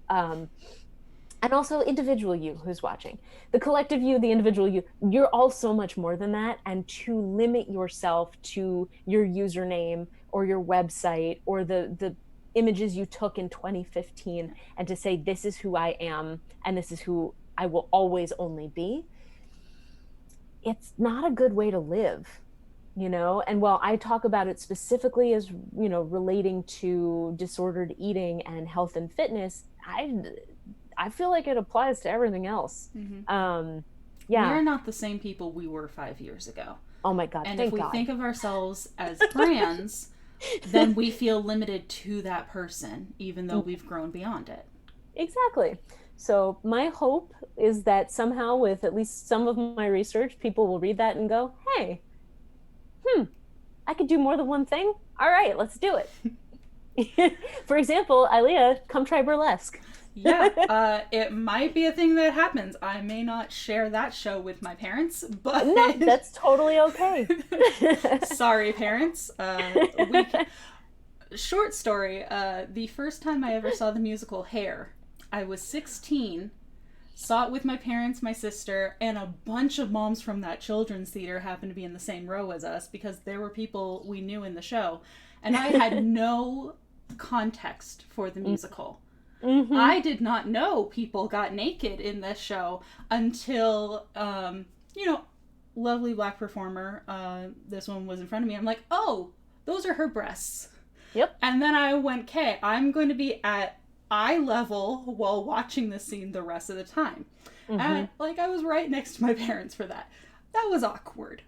And also individual you who's watching. The collective you, the individual you, you're all so much more than that. And to limit yourself to your username or your website or the images you took in 2015 and to say, this is who I am and this is who I will always only be, it's not a good way to live, you know? And while I talk about it specifically as, you know, relating to disordered eating and health and fitness, I feel like it applies to everything else. Yeah. We're not the same people we were 5 years ago. Oh my God, and thank if we God. think of ourselves as brands, then we feel limited to that person, even though we've grown beyond it. Exactly. So my hope is that somehow with at least some of my research, people will read that and go, hey, I could do more than one thing. All right, let's do it. For example, Ilea, come try burlesque. Yeah, it might be a thing that happens. I may not share that show with my parents, but... No, that's totally okay. Sorry, parents. Short story, the first time I ever saw the musical Hair, I was 16, saw it with my parents, my sister, and a bunch of moms from that children's theater happened to be in the same row as us because there were people we knew in the show. And I had no context for the musical. I did not know people got naked in this show until, lovely black performer, this one was in front of me. I'm like, oh, those are her breasts. Yep. And then I went, okay, I'm going to be at eye level while watching this scene the rest of the time. And, I was right next to my parents for that. That was awkward.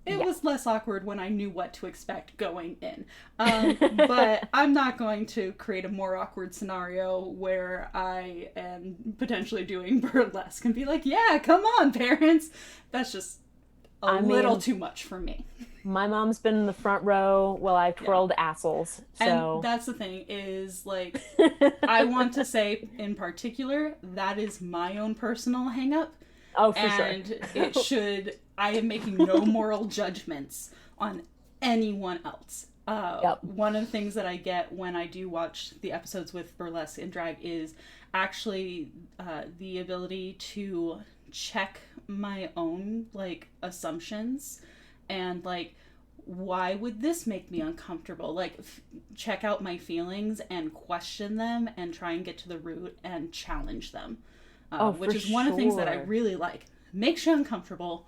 It was less awkward when I knew what to expect going in. But I'm not going to create a more awkward scenario where I am potentially doing burlesque and be like, yeah, come on, parents. That's just a little too much for me. My mom's been in the front row while I've twirled assholes. So. And that's the thing is, I want to say in particular, that is my own personal hang up. Oh, for sure. And it should... I am making no moral judgments on anyone else. One of the things that I get when I do watch the episodes with burlesque and drag is actually the ability to check my own assumptions and why would this make me uncomfortable? Check out my feelings and question them and try and get to the root and challenge them. Which is one of the things that I really like. Makes you uncomfortable,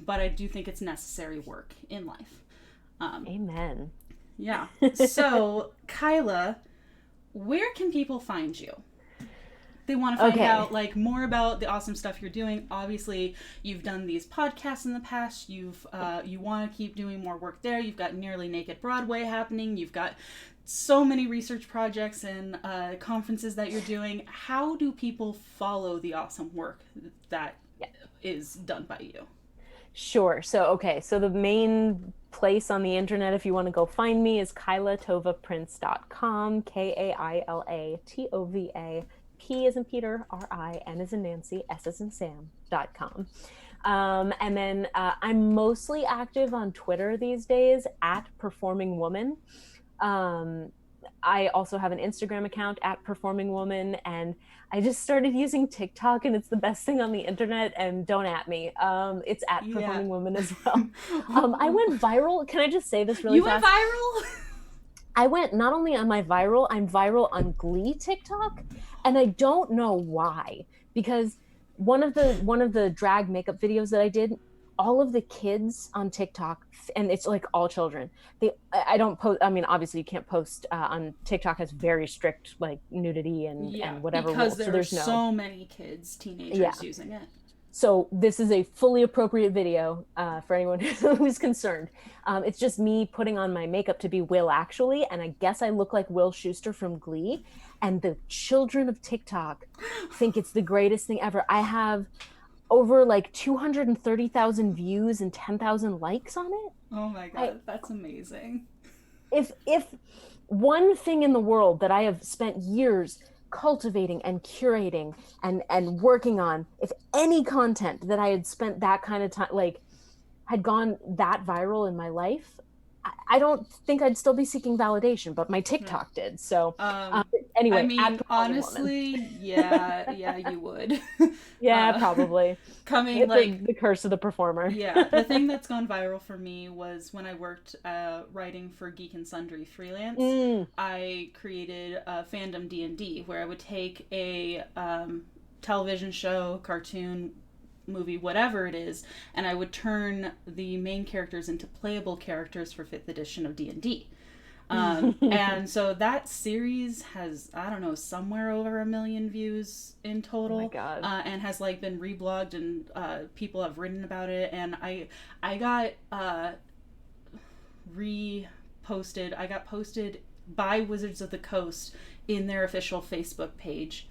but I do think it's necessary work in life. Amen. Yeah. So, Kyla, where can people find you? They want to find out more about the awesome stuff you're doing. Obviously, you've done these podcasts in the past. You want to keep doing more work there. You've got Nearly Naked Broadway happening. You've got so many research projects and conferences that you're doing. How do people follow the awesome work that is done by you? Sure. So the main place on the internet, if you want to go find me, is KailaTovaPrince.com, KailaTova, P as in Peter, R-I, N as in Nancy, S as in Sam.com. And then I'm mostly active on Twitter these days, at Performing Woman. I also have an Instagram account at Performing Woman, and I just started using TikTok, and it's the best thing on the internet, and don't at me. It's at Performing Woman as well. I went viral. Can I just say this really fast? You went viral? I went, not only am I viral, I'm viral on Glee TikTok, and I don't know why. Because one of the drag makeup videos that I did, all of the kids on TikTok, and it's like all children. I don't post. I mean, obviously you can't post on TikTok, has very strict like nudity Yeah, and whatever because rules. there So are there's no. so many kids, teenagers Yeah. using it. So this is a fully appropriate video for anyone who's concerned. It's just me putting on my makeup to be Will actually, and I guess I look like Will Schuester from Glee. And the children of TikTok think it's the greatest thing ever. I have over like 230,000 views and 10,000 likes on it. Oh my god, that's amazing. If one thing in the world that I have spent years cultivating and curating and working on, if any content that I had spent that kind of time, like, had gone that viral in my life, I don't think I'd still be seeking validation, but my TikTok did. So anyway, I mean, honestly, woman. yeah, you would. Yeah, probably. Coming It's like the curse of the performer. Yeah, the thing that's gone viral for me was when I worked writing for Geek and Sundry freelance. I created a fandom D&D where I would take a television show, cartoon, movie, whatever it is, and I would turn the main characters into playable characters for 5th edition of D&D. And so that series has, I don't know, somewhere over 1 million views in total. Oh my God. And has like been reblogged, and people have written about it, and I got reposted. I got posted by Wizards of the Coast in their official Facebook page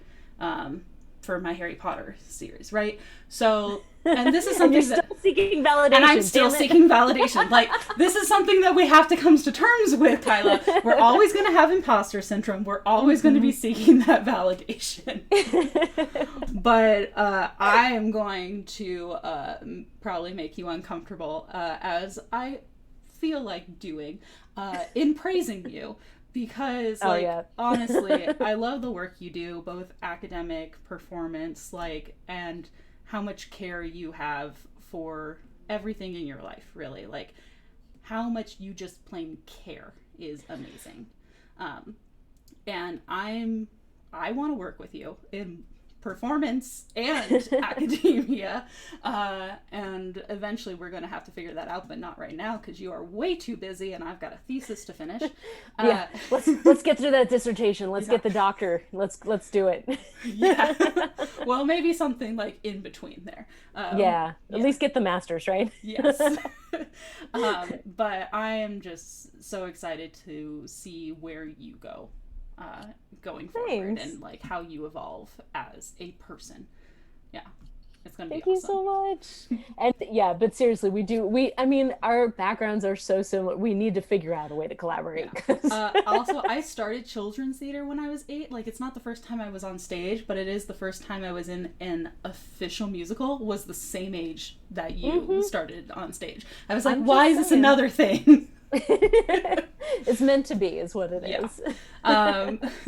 for my Harry Potter series, right? So, and this is something and you're still seeking validation. And I'm still seeking validation. Like, this is something that we have to come to terms with, Kyla. We're always going to have imposter syndrome. We're always going to be seeking that validation. But I am going to probably make you uncomfortable, as I feel like doing, in praising you. Because, honestly, I love the work you do, both academic, performance, and how much care you have for everything in your life, really. Like, how much you just plain care is amazing. And I want to work with you in performance and academia, and eventually we're going to have to figure that out, but not right now because you are way too busy and I've got a thesis to finish. Yeah, let's get through that dissertation. Let's get the doctor. Let's do it. Yeah. Well, maybe something like in between there. At least get the master's, right? Yes. But I am just so excited to see where you go going forward. Thanks. And like how you evolve as a person. Yeah, it's gonna be Thank you so much. And but seriously, I mean, our backgrounds are so similar. We need to figure out a way to collaborate. Yeah. Also, I started children's theater when I was 8. Like, it's not the first time I was on stage, but it is the first time I was in an official musical. Was the same age that you started on stage. I was like, why is this another thing? It's meant to be, is what it is.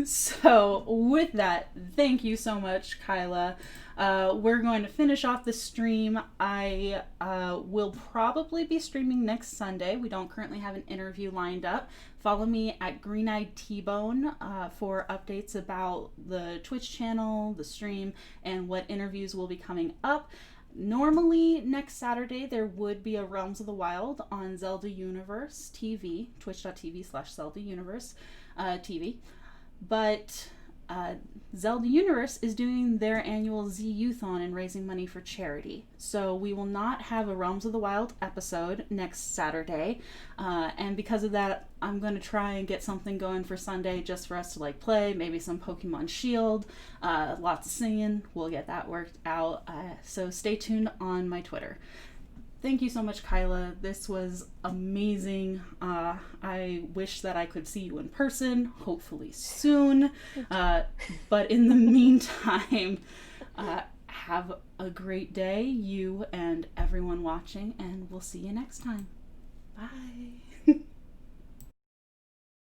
So with that, thank you so much, Kyla. We're going to finish off the stream. I will probably be streaming next Sunday. We don't currently have an interview lined up. Follow me at Green Eyed T-Bone for updates about the Twitch channel, the stream, and what interviews will be coming up. Normally, next Saturday, there would be a Realms of the Wild on Zelda Universe TV, twitch.tv/Zelda Universe TV. But Zelda Universe is doing their annual Z-Youthon and raising money for charity. So we will not have a Realms of the Wild episode next Saturday. And because of that, I'm going to try and get something going for Sunday just for us to like play. Maybe some Pokemon Shield, lots of singing. We'll get that worked out. So stay tuned on my Twitter. Thank you so much, Kyla. This was amazing. I wish that I could see you in person, hopefully soon. But in the meantime, have a great day, you and everyone watching, and we'll see you next time. Bye.